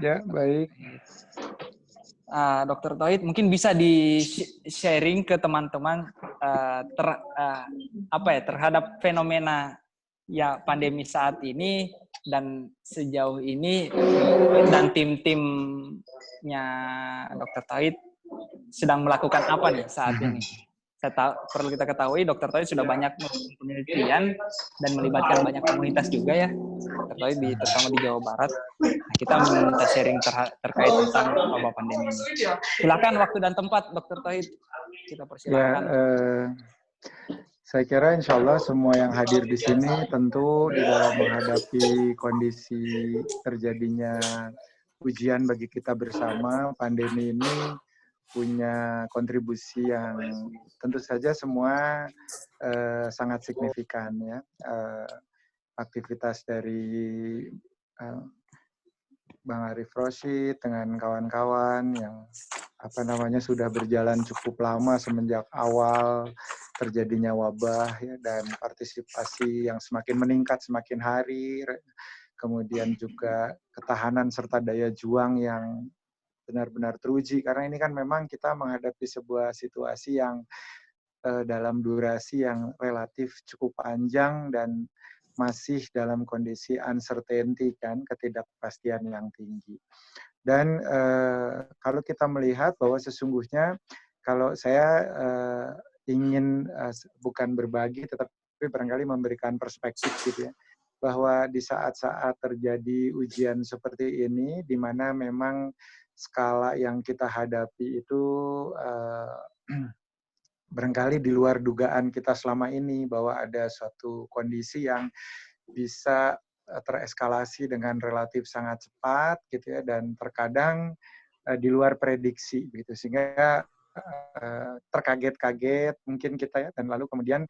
Ya, baik. Dokter Tauhid mungkin bisa di-sharing ke teman-teman terhadap fenomena ya pandemi saat ini dan sejauh ini dan tim-timnya Dokter Tauhid sedang melakukan apa nih saat ini. Perlu kita ketahui Dokter Tauhid sudah banyak melakukan penelitian dan melibatkan banyak komunitas juga ya Dokter Tauhid terutama di Jawa Barat. Nah, kita minta sharing terkait tentang wabah pandemi ini. Silakan waktu dan tempat Dokter Tauhid kita persilahkan. Ya, saya kira insya Allah semua yang hadir di sini tentu di dalam menghadapi kondisi terjadinya ujian bagi kita bersama pandemi ini punya kontribusi yang tentu saja semua sangat signifikan ya. Aktivitas dari Bang Arif Rosyid dengan kawan-kawan yang sudah berjalan cukup lama semenjak awal terjadinya wabah ya, dan partisipasi yang semakin meningkat semakin hari, kemudian juga ketahanan serta daya juang yang benar-benar teruji karena ini kan memang kita menghadapi sebuah situasi yang dalam durasi yang relatif cukup panjang dan masih dalam kondisi uncertainty kan, ketidakpastian yang tinggi. Dan kalau kita melihat bahwa sesungguhnya kalau saya ingin bukan berbagi tetapi barangkali memberikan perspektif gitu ya, bahwa di saat-saat terjadi ujian seperti ini di mana memang skala yang kita hadapi itu barangkali di luar dugaan kita selama ini, bahwa ada suatu kondisi yang bisa tereskalasi dengan relatif sangat cepat gitu ya, dan terkadang di luar prediksi gitu, sehingga terkaget-kaget mungkin kita ya, dan lalu kemudian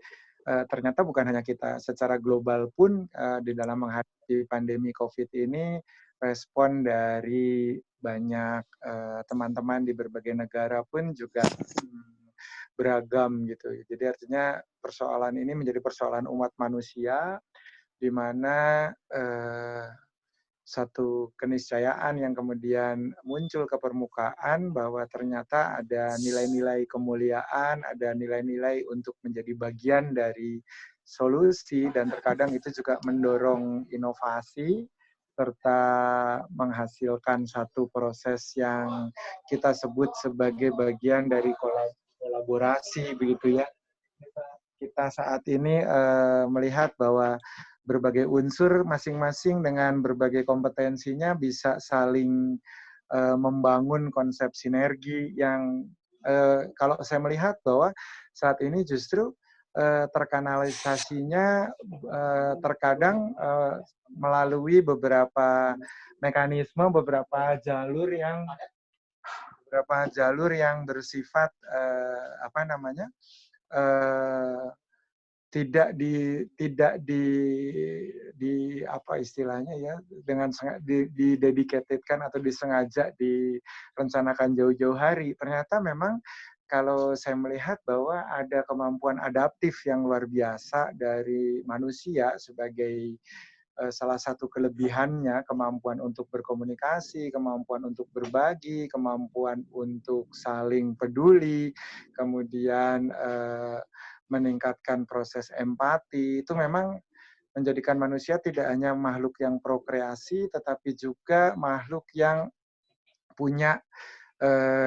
ternyata bukan hanya kita, secara global pun di dalam menghadapi pandemi COVID ini respon dari banyak teman-teman di berbagai negara pun juga beragam gitu. Jadi artinya persoalan ini menjadi persoalan umat manusia, di mana satu keniscayaan yang kemudian muncul ke permukaan bahwa ternyata ada nilai-nilai kemuliaan, ada nilai-nilai untuk menjadi bagian dari solusi, dan terkadang itu juga mendorong inovasi serta menghasilkan satu proses yang kita sebut sebagai bagian dari kolaborasi begitu ya. Kita saat ini melihat bahwa berbagai unsur masing-masing dengan berbagai kompetensinya bisa saling membangun konsep sinergi yang kalau saya melihat bahwa saat ini justru terkanalisasinya terkadang melalui beberapa mekanisme, beberapa jalur yang bersifat tidak di apa istilahnya ya, dengan didedicatedkan atau disengaja direncanakan jauh-jauh hari. Ternyata memang kalau saya melihat bahwa ada kemampuan adaptif yang luar biasa dari manusia sebagai salah satu kelebihannya, kemampuan untuk berkomunikasi, kemampuan untuk berbagi, kemampuan untuk saling peduli, kemudian meningkatkan proses empati, itu memang menjadikan manusia tidak hanya makhluk yang prokreasi, tetapi juga makhluk yang punya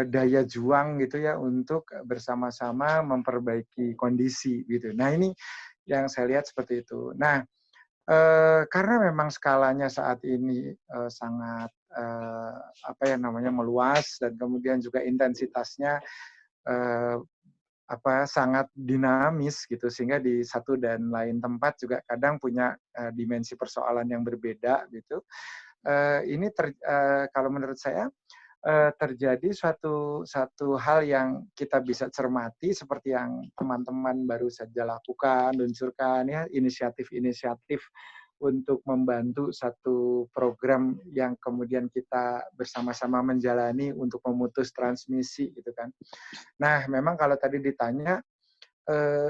daya juang gitu ya untuk bersama-sama memperbaiki kondisi gitu. Nah ini yang saya lihat seperti itu. Nah karena memang skalanya saat ini sangat meluas, dan kemudian juga intensitasnya sangat dinamis gitu, sehingga di satu dan lain tempat juga kadang punya dimensi persoalan yang berbeda gitu. Ini kalau menurut saya terjadi suatu hal yang kita bisa cermati seperti yang teman-teman baru saja lakukan, luncurkan ya, inisiatif-inisiatif untuk membantu satu program yang kemudian kita bersama-sama menjalani untuk memutus transmisi gitu kan. Nah, memang kalau tadi ditanya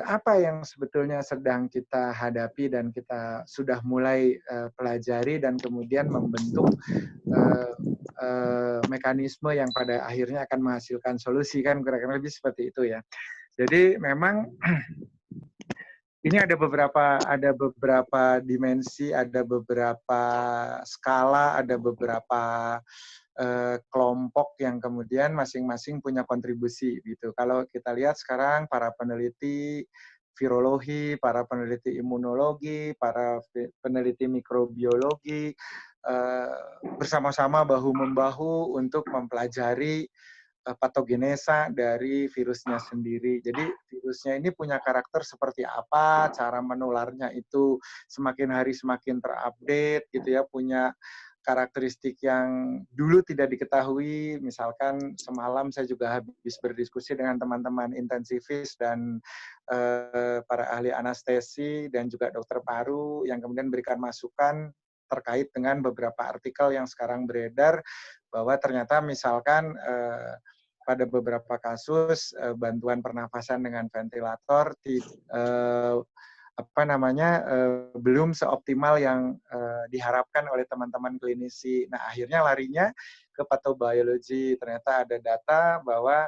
apa yang sebetulnya sedang kita hadapi dan kita sudah mulai pelajari dan kemudian membentuk eh, mekanisme yang pada akhirnya akan menghasilkan solusi, kan kira-kira lebih seperti itu ya. Jadi memang ini ada beberapa dimensi, ada beberapa skala, ada beberapa kelompok yang kemudian masing-masing punya kontribusi gitu. Kalau kita lihat sekarang para peneliti virologi, para peneliti imunologi, para peneliti mikrobiologi bersama-sama bahu-membahu untuk mempelajari patogenesa dari virusnya sendiri. Jadi virusnya ini punya karakter seperti apa, cara menularnya itu semakin hari semakin terupdate gitu ya, punya karakteristik yang dulu tidak diketahui. Misalkan semalam saya juga habis berdiskusi dengan teman-teman intensivis dan para ahli anestesi dan juga dokter paru yang kemudian berikan masukan terkait dengan beberapa artikel yang sekarang beredar bahwa ternyata misalkan pada beberapa kasus bantuan pernafasan dengan ventilator belum seoptimal yang diharapkan oleh teman-teman klinisi. Nah, akhirnya larinya ke patobiologi. Ternyata ada data bahwa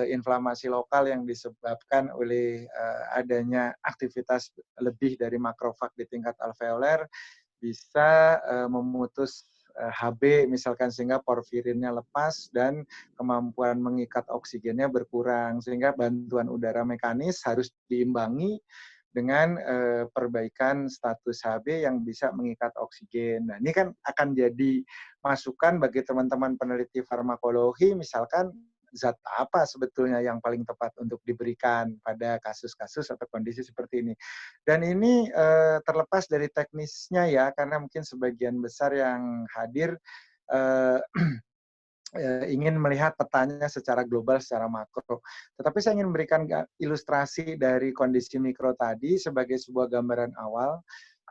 inflamasi lokal yang disebabkan oleh adanya aktivitas lebih dari makrofag di tingkat alveoler bisa memutus HB misalkan sehingga porfirinnya lepas dan kemampuan mengikat oksigennya berkurang sehingga bantuan udara mekanis harus diimbangi dengan perbaikan status HB yang bisa mengikat oksigen. Nah, ini kan akan jadi masukan bagi teman-teman peneliti farmakologi misalkan zat apa sebetulnya yang paling tepat untuk diberikan pada kasus-kasus atau kondisi seperti ini. Dan ini terlepas dari teknisnya ya, karena mungkin sebagian besar yang hadir eh, ingin melihat petanya secara global, secara makro. Tetapi saya ingin memberikan ilustrasi dari kondisi mikro tadi sebagai sebuah gambaran awal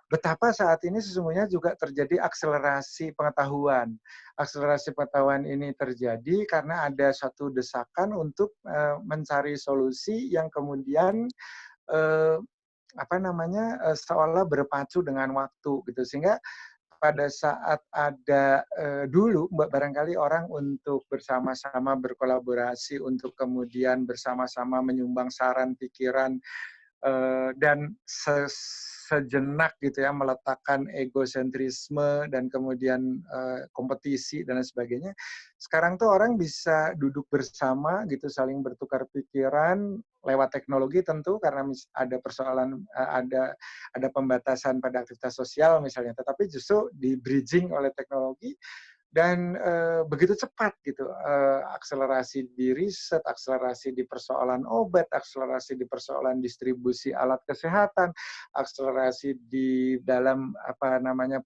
betapa saat ini sesungguhnya juga terjadi akselerasi pengetahuan. Akselerasi pengetahuan ini terjadi karena ada suatu desakan untuk mencari solusi yang kemudian eh, seolah berpacu dengan waktu gitu, sehingga pada saat ada dulu barangkali orang untuk bersama-sama berkolaborasi untuk kemudian bersama-sama menyumbang saran pikiran dan sejenak gitu ya meletakkan egosentrisme dan kemudian kompetisi dan lain sebagainya. Sekarang tuh orang bisa duduk bersama gitu saling bertukar pikiran lewat teknologi tentu karena ada persoalan ada pembatasan pada aktivitas sosial misalnya, tetapi justru di bridging oleh teknologi dan begitu cepat gitu akselerasi di riset, akselerasi di persoalan obat, akselerasi di persoalan distribusi alat kesehatan, akselerasi di dalam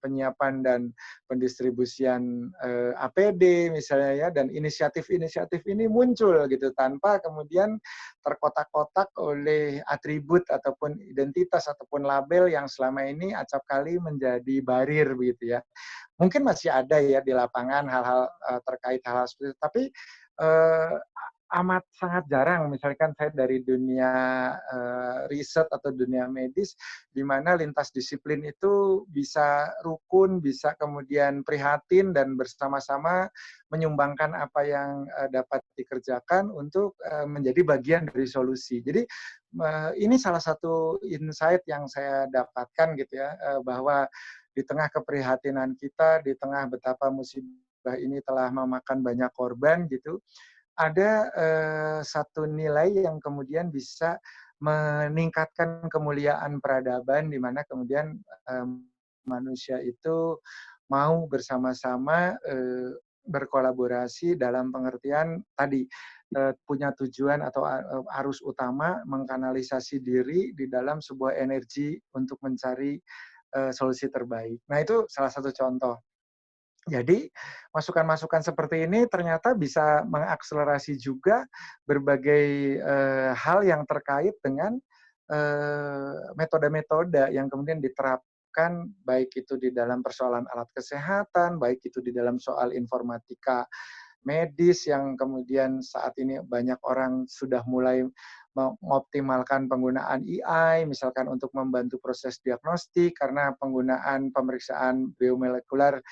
penyiapan dan pendistribusian APD misalnya ya, dan inisiatif-inisiatif ini muncul gitu tanpa kemudian terkotak-kotak oleh atribut ataupun identitas ataupun label yang selama ini acap kali menjadi barir begitu ya. Mungkin masih ada ya di lapangan hal-hal terkait hal-hal seperti itu, tapi amat sangat jarang misalkan saya dari dunia riset atau dunia medis di mana lintas disiplin itu bisa rukun, bisa kemudian prihatin dan bersama-sama menyumbangkan apa yang dapat dikerjakan untuk menjadi bagian dari solusi. Jadi ini salah satu insight yang saya dapatkan gitu ya, bahwa di tengah keprihatinan kita, di tengah betapa musibah ini telah memakan banyak korban gitu, ada satu nilai yang kemudian bisa meningkatkan kemuliaan peradaban di mana kemudian manusia itu mau bersama-sama berkolaborasi dalam pengertian tadi punya tujuan atau arus utama mengkanalisasi diri di dalam sebuah energi untuk mencari solusi terbaik. Nah, itu salah satu contoh. Jadi, masukan-masukan seperti ini ternyata bisa mengakselerasi juga berbagai hal yang terkait dengan metode-metode yang kemudian diterapkan, baik itu di dalam persoalan alat kesehatan, baik itu di dalam soal informatika medis yang kemudian saat ini banyak orang sudah mulai mengoptimalkan penggunaan AI, misalkan untuk membantu proses diagnostik karena penggunaan pemeriksaan biomolekuler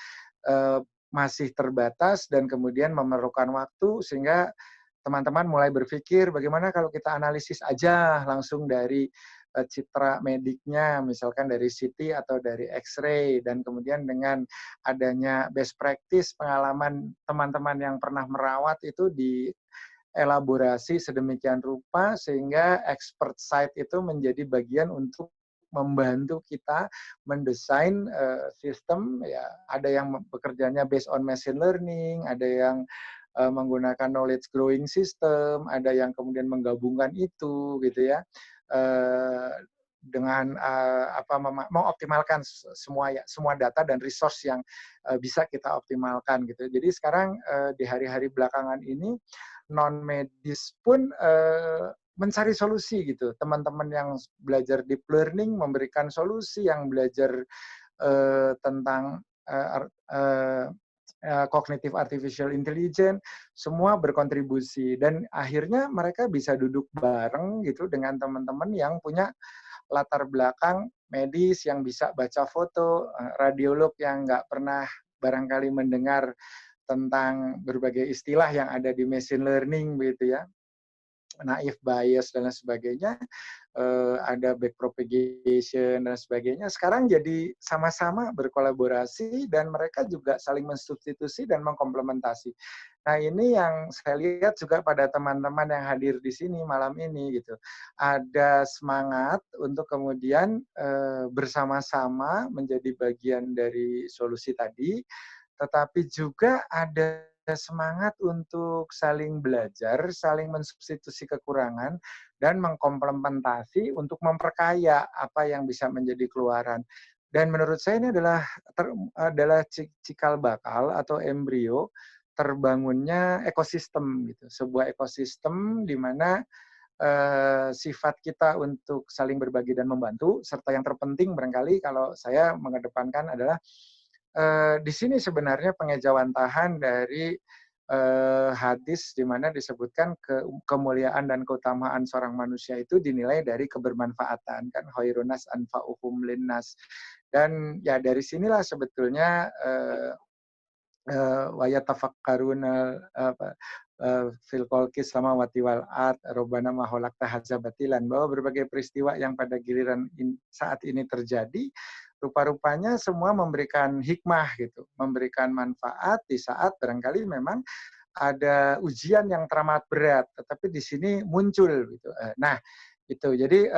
masih terbatas dan kemudian memerlukan waktu, sehingga teman-teman mulai berpikir bagaimana kalau kita analisis aja langsung dari citra mediknya, misalkan dari CT atau dari X-ray, dan kemudian dengan adanya best practice pengalaman teman-teman yang pernah merawat itu dielaborasi sedemikian rupa sehingga expert site itu menjadi bagian untuk membantu kita mendesain sistem, ya ada yang bekerjanya based on machine learning, ada yang menggunakan knowledge growing system, ada yang kemudian menggabungkan itu gitu ya, dengan mengoptimalkan semua data dan resource yang bisa kita optimalkan gitu. Jadi sekarang di hari-hari belakangan ini non medis pun mencari solusi gitu. Teman-teman yang belajar deep learning memberikan solusi, yang belajar tentang cognitive artificial intelligence, semua berkontribusi dan akhirnya mereka bisa duduk bareng gitu dengan teman-teman yang punya latar belakang medis, yang bisa baca foto, radiolog yang nggak pernah barangkali mendengar tentang berbagai istilah yang ada di machine learning begitu ya, naif bias dan lain sebagainya, ada backpropagation dan sebagainya. Sekarang jadi sama-sama berkolaborasi dan mereka juga saling mensubstitusi dan mengkomplementasi. Nah, ini yang saya lihat juga pada teman-teman yang hadir di sini malam ini gitu. Ada semangat untuk kemudian bersama-sama menjadi bagian dari solusi tadi, tetapi juga ada semangat untuk saling belajar, saling mensubstitusi kekurangan, dan mengkomplementasi untuk memperkaya apa yang bisa menjadi keluaran. Dan menurut saya ini adalah cikal bakal atau embrio terbangunnya ekosistem gitu. Sebuah ekosistem di mana sifat kita untuk saling berbagi dan membantu, serta yang terpenting barangkali kalau saya mengedepankan adalah di sini sebenarnya pengejawantahan dari hadis di mana disebutkan kemuliaan dan keutamaan seorang manusia itu dinilai dari kebermanfaatan, kan khairunas anfa'uhum linnas. Dan ya dari sinilah sebetulnya wa yatafakkaruna fil khalqis samawati wal ard rabbana ma khalaqta hadza batilan, bahwa berbagai peristiwa yang pada giliran saat ini terjadi rupa-rupanya semua memberikan hikmah gitu, memberikan manfaat di saat barangkali memang ada ujian yang teramat berat, tetapi di sini muncul gitu. Nah, itu. Jadi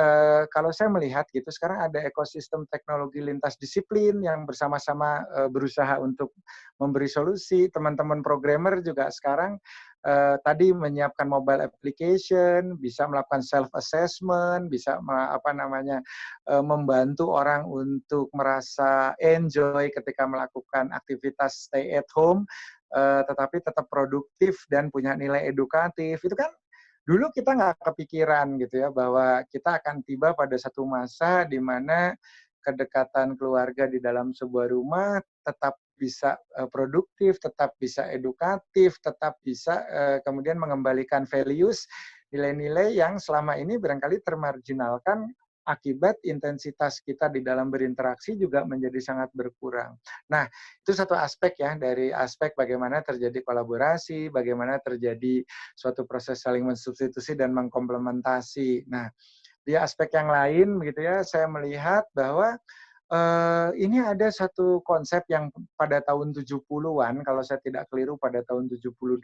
kalau saya melihat gitu, sekarang ada ekosistem teknologi lintas disiplin yang bersama-sama berusaha untuk memberi solusi. Teman-teman programmer juga sekarang tadi menyiapkan mobile application, bisa melakukan self assessment, bisa membantu orang untuk merasa enjoy ketika melakukan aktivitas stay at home, tetapi tetap produktif dan punya nilai edukatif. Itu kan dulu kita nggak kepikiran gitu ya, bahwa kita akan tiba pada satu masa di mana kedekatan keluarga di dalam sebuah rumah tetap bisa produktif, tetap bisa edukatif, tetap bisa kemudian mengembalikan values, nilai-nilai yang selama ini barangkali termarginalkan akibat intensitas kita di dalam berinteraksi juga menjadi sangat berkurang. Nah, itu satu aspek ya, dari aspek bagaimana terjadi kolaborasi, bagaimana terjadi suatu proses saling mensubstitusi dan mengkomplementasi. Nah, di aspek yang lain begitu ya, saya melihat bahwa ini ada satu konsep yang pada tahun 70-an, kalau saya tidak keliru pada tahun 78,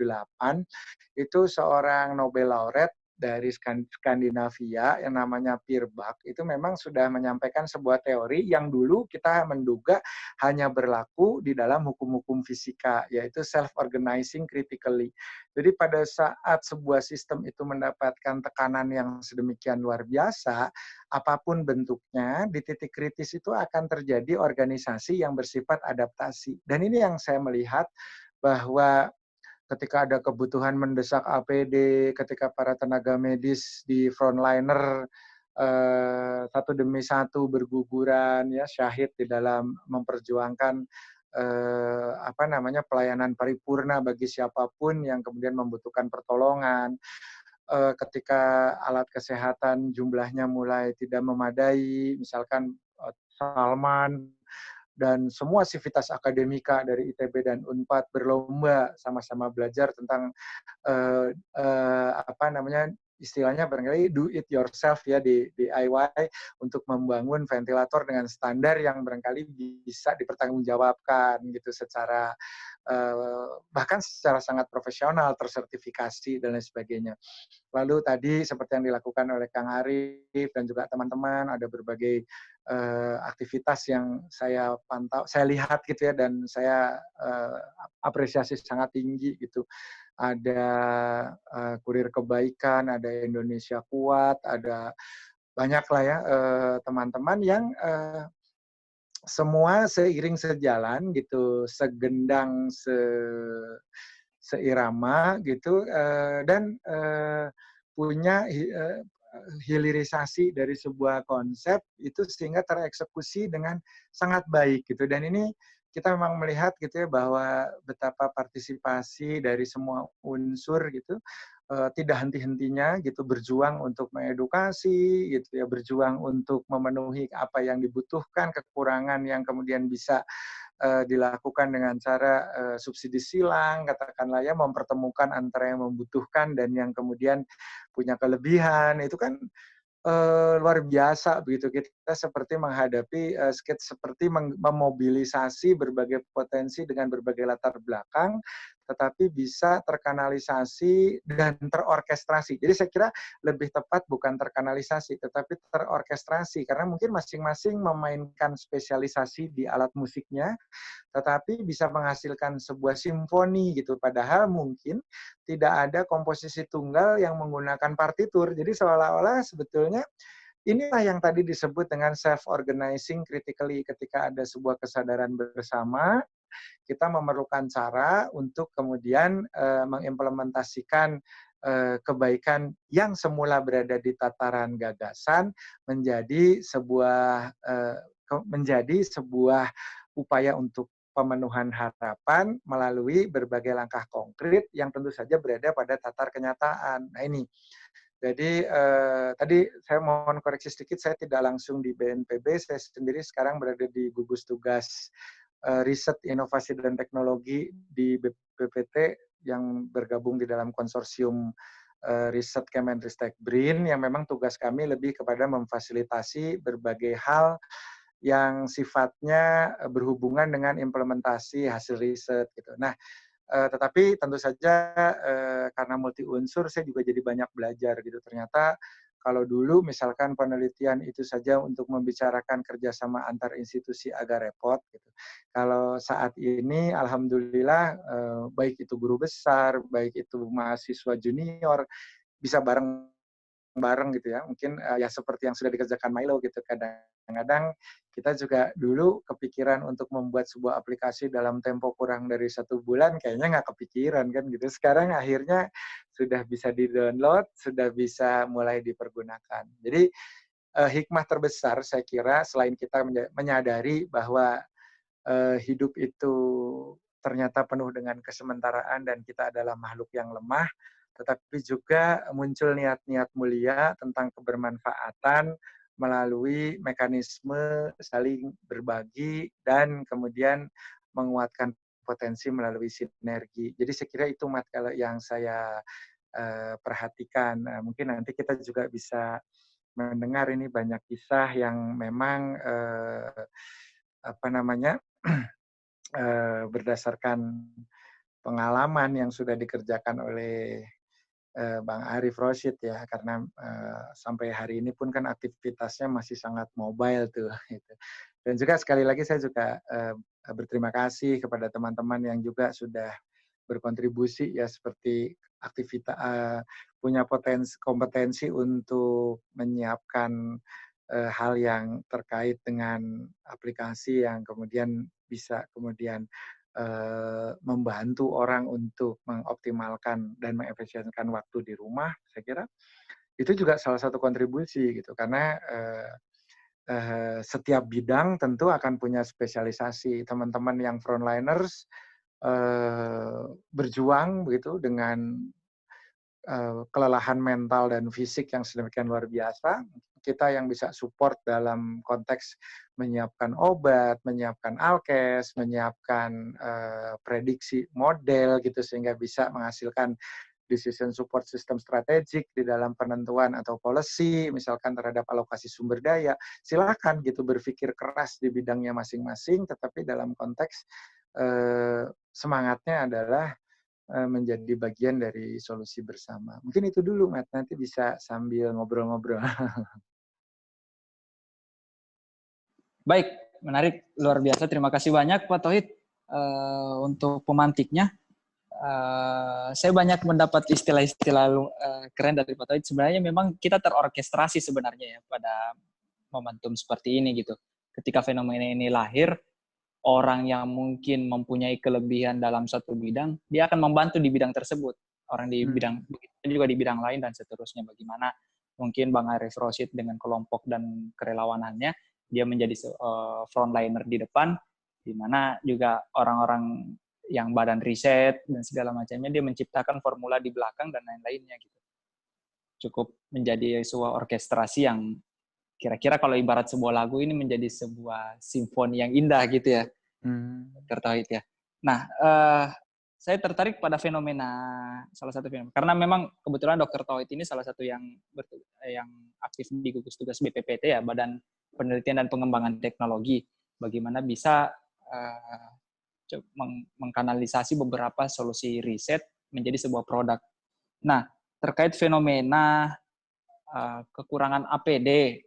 itu seorang Nobel laureate dari Skandinavia yang namanya Pierre Bak, itu memang sudah menyampaikan sebuah teori yang dulu kita menduga hanya berlaku di dalam hukum-hukum fisika, yaitu self-organizing critically. Jadi pada saat sebuah sistem itu mendapatkan tekanan yang sedemikian luar biasa, apapun bentuknya, di titik kritis itu akan terjadi organisasi yang bersifat adaptasi. Dan ini yang saya melihat bahwa ketika ada kebutuhan mendesak APD, ketika para tenaga medis di frontliner satu demi satu berguguran, ya syahid di dalam memperjuangkan apa namanya, pelayanan paripurna bagi siapapun yang kemudian membutuhkan pertolongan. Ketika alat kesehatan jumlahnya mulai tidak memadai, misalkan Salman dan semua sivitas akademika dari ITB dan Unpad berlomba sama-sama belajar tentang apa namanya, istilahnya barangkali do it yourself ya, di DIY untuk membangun ventilator dengan standar yang barangkali bisa dipertanggungjawabkan gitu secara bahkan secara sangat profesional, tersertifikasi dan lain sebagainya. Lalu tadi seperti yang dilakukan oleh Kang Arif dan juga teman-teman, ada berbagai aktivitas yang saya pantau, saya lihat gitu ya, dan saya apresiasi sangat tinggi gitu. Ada Kurir Kebaikan, ada Indonesia Kuat, ada banyak lah ya teman-teman yang semua seiring sejalan gitu, segendang, seirama gitu, dan punya hilirisasi dari sebuah konsep itu sehingga tereksekusi dengan sangat baik gitu. Dan ini kita memang melihat gitu ya bahwa betapa partisipasi dari semua unsur gitu tidak henti-hentinya gitu berjuang untuk mengedukasi gitu ya, berjuang untuk memenuhi apa yang dibutuhkan, kekurangan yang kemudian bisa dilakukan dengan cara subsidi silang, katakanlah ya, mempertemukan antara yang membutuhkan dan yang kemudian punya kelebihan. Itu kan luar biasa begitu. Kita seperti menghadapi seperti memobilisasi berbagai potensi dengan berbagai latar belakang, tetapi bisa terkanalisasi dan terorkestrasi. Jadi saya kira lebih tepat bukan terkanalisasi, tetapi terorkestrasi, karena mungkin masing-masing memainkan spesialisasi di alat musiknya, tetapi bisa menghasilkan sebuah simfoni gitu. Padahal mungkin tidak ada komposisi tunggal yang menggunakan partitur. Jadi seolah-olah sebetulnya inilah yang tadi disebut dengan self-organizing critically. Ketika ada sebuah kesadaran bersama, kita memerlukan cara untuk kemudian mengimplementasikan kebaikan yang semula berada di tataran gagasan menjadi sebuah upaya untuk pemenuhan harapan melalui berbagai langkah konkret yang tentu saja berada pada tatar kenyataan. Nah ini, jadi tadi saya mohon koreksi sedikit, saya tidak langsung di BNPB, saya sendiri sekarang berada di gugus tugas riset, inovasi dan teknologi di BPPT yang bergabung di dalam konsorsium riset Kemenristek BRIN, yang memang tugas kami lebih kepada memfasilitasi berbagai hal yang sifatnya berhubungan dengan implementasi hasil riset gitu. Nah, tetapi tentu saja karena multi unsur saya juga jadi banyak belajar gitu. Ternyata kalau dulu misalkan penelitian itu saja untuk membicarakan kerjasama antar institusi agak repot gitu. Kalau saat ini alhamdulillah baik itu guru besar, baik itu mahasiswa junior bisa bareng gitu ya. Mungkin ya seperti yang sudah dikerjakan Milo gitu. Kadang-kadang kita juga dulu kepikiran untuk membuat sebuah aplikasi dalam tempo kurang dari 1 bulan, kayaknya nggak kepikiran kan gitu. Sekarang akhirnya sudah bisa di-download, sudah bisa mulai dipergunakan. Jadi hikmah terbesar saya kira selain kita menyadari bahwa hidup itu ternyata penuh dengan kesementaraan dan kita adalah makhluk yang lemah, tetapi juga muncul niat-niat mulia tentang kebermanfaatan melalui mekanisme saling berbagi dan kemudian menguatkan potensi melalui sinergi. Jadi saya kira itu kalau yang saya perhatikan. Mungkin nanti kita juga bisa mendengar ini banyak kisah yang memang apa namanya berdasarkan pengalaman yang sudah dikerjakan oleh Bang Arif Rosyid ya, karena sampai hari ini pun kan aktivitasnya masih sangat mobile tuh. Gitu. Dan juga sekali lagi saya juga berterima kasih kepada teman-teman yang juga sudah berkontribusi ya, seperti aktivitas punya kompetensi untuk menyiapkan hal yang terkait dengan aplikasi yang kemudian bisa kemudian membantu orang untuk mengoptimalkan dan mengefisienkan waktu di rumah. Saya kira itu juga salah satu kontribusi gitu, karena setiap bidang tentu akan punya spesialisasi. Teman-teman yang frontliners berjuang begitu dengan kelelahan mental dan fisik yang sedemikian luar biasa. Kita yang bisa support dalam konteks menyiapkan obat, menyiapkan alkes, menyiapkan prediksi model gitu sehingga bisa menghasilkan decision support system strategik di dalam penentuan atau policy, misalkan terhadap alokasi sumber daya. Silakan gitu berpikir keras di bidangnya masing-masing, tetapi dalam konteks semangatnya adalah menjadi bagian dari solusi bersama. Mungkin itu dulu, Matt. Nanti bisa sambil ngobrol-ngobrol. Baik, menarik, luar biasa. Terima kasih banyak Pak Tauhid untuk pemantiknya. Saya banyak mendapat istilah-istilah keren dari Pak Tauhid. Sebenarnya memang kita terorkestrasi sebenarnya ya pada momentum seperti ini gitu. Ketika fenomena ini lahir, orang yang mungkin mempunyai kelebihan dalam satu bidang, dia akan membantu di bidang tersebut. Orang di bidang juga di bidang lain dan seterusnya. Bagaimana mungkin Bang Arif Rosyid dengan kelompok dan kerelawanannya, dia menjadi frontliner di depan, di mana juga orang-orang yang badan riset dan segala macamnya, dia menciptakan formula di belakang dan lain-lainnya gitu. Cukup menjadi sebuah orkestrasi yang kira-kira kalau ibarat sebuah lagu ini menjadi sebuah simfoni yang indah gitu ya, Dr. Tauhid ya. Nah, saya tertarik pada salah satu fenomena, karena memang kebetulan Dr. Tauhid ini salah satu yang aktif di gugus tugas BPPT ya, Badan Penelitian dan Pengembangan Teknologi. Bagaimana bisa mengkanalisasi beberapa solusi riset menjadi sebuah produk. Nah, terkait fenomena kekurangan APD,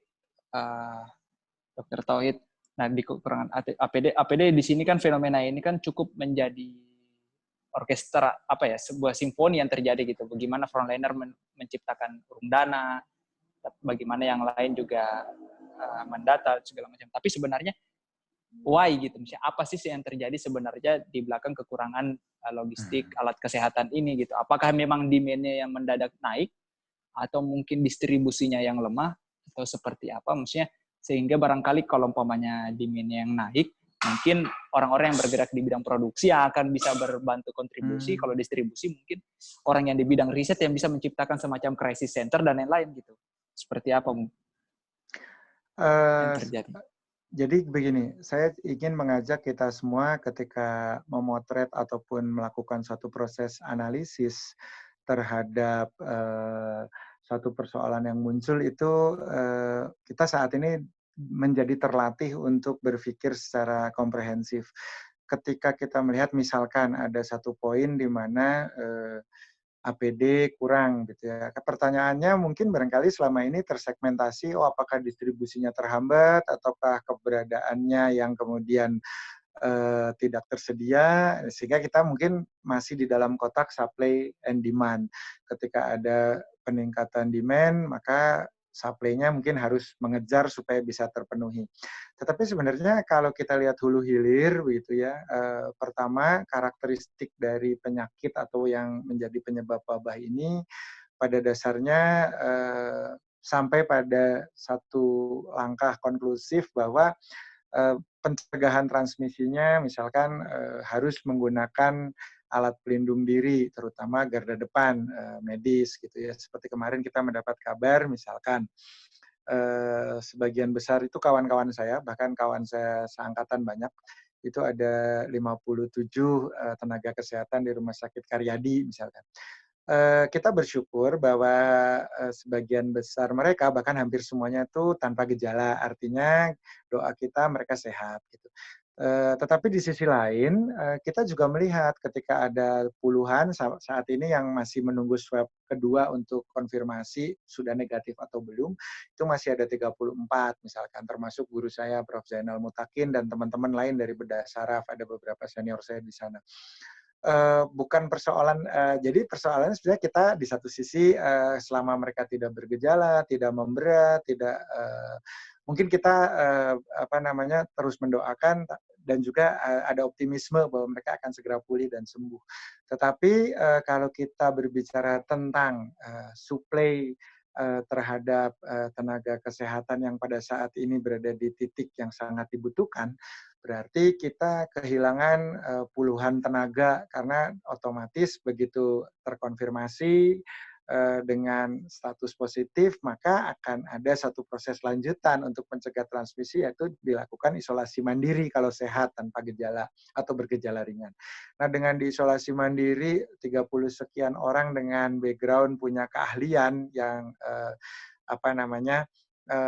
Dr. Tauhid. Nah, di kekurangan APD di sini kan fenomena ini kan cukup menjadi orkestra sebuah simfoni yang terjadi gitu. Bagaimana frontliner menciptakan urung dana, bagaimana yang lain juga mendata segala macam. Tapi sebenarnya why gitu, misalnya apa sih yang terjadi sebenarnya di belakang kekurangan logistik alat kesehatan ini gitu? Apakah memang demand-nya yang mendadak naik atau mungkin distribusinya yang lemah atau seperti apa? Maksudnya sehingga barangkali kalau umpamanya demand-nya yang naik, mungkin orang-orang yang bergerak di bidang produksi yang akan bisa berbantu kontribusi. Kalau distribusi mungkin orang yang di bidang riset yang bisa menciptakan semacam crisis center dan lain-lain gitu. Seperti apa yang terjadi? Jadi begini, saya ingin mengajak kita semua ketika memotret ataupun melakukan suatu proses analisis terhadap suatu persoalan yang muncul itu, kita saat ini menjadi terlatih untuk berpikir secara komprehensif. Ketika kita melihat misalkan ada satu poin di mana APD kurang gitu ya. Pertanyaannya mungkin barangkali selama ini tersegmentasi, oh apakah distribusinya terhambat ataukah keberadaannya yang kemudian tidak tersedia, sehingga kita mungkin masih di dalam kotak supply and demand. Ketika ada peningkatan demand, maka supply-nya mungkin harus mengejar supaya bisa terpenuhi. Tetapi sebenarnya kalau kita lihat hulu hilir begitu ya, pertama karakteristik dari penyakit atau yang menjadi penyebab wabah ini pada dasarnya sampai pada satu langkah konklusif bahwa pencegahan transmisinya misalkan harus menggunakan alat pelindung diri, terutama garda depan medis gitu ya. Seperti kemarin kita mendapat kabar misalkan sebagian besar itu kawan-kawan saya, bahkan kawan saya seangkatan banyak, itu ada 57 tenaga kesehatan di Rumah Sakit Karyadi misalkan. Kita bersyukur bahwa sebagian besar mereka, bahkan hampir semuanya itu tanpa gejala, artinya doa kita mereka sehat gitu. Tetapi di sisi lain, kita juga melihat ketika ada puluhan saat ini yang masih menunggu swab kedua untuk konfirmasi sudah negatif atau belum, itu masih ada 34 misalkan, termasuk guru saya Prof. Zainal Mutakin dan teman-teman lain dari Bedah Saraf, ada beberapa senior saya di sana. Bukan persoalan, jadi persoalannya sebenarnya kita di satu sisi selama mereka tidak bergejala, tidak memberat, tidak mungkin kita terus mendoakan dan juga ada optimisme bahwa mereka akan segera pulih dan sembuh. Tetapi kalau kita berbicara tentang supply terhadap tenaga kesehatan yang pada saat ini berada di titik yang sangat dibutuhkan, berarti kita kehilangan puluhan tenaga karena otomatis begitu terkonfirmasi dengan status positif, maka akan ada satu proses lanjutan untuk mencegah transmisi, yaitu dilakukan isolasi mandiri kalau sehat tanpa gejala atau bergejala ringan. Nah, dengan diisolasi mandiri 30 sekian orang dengan background punya keahlian yang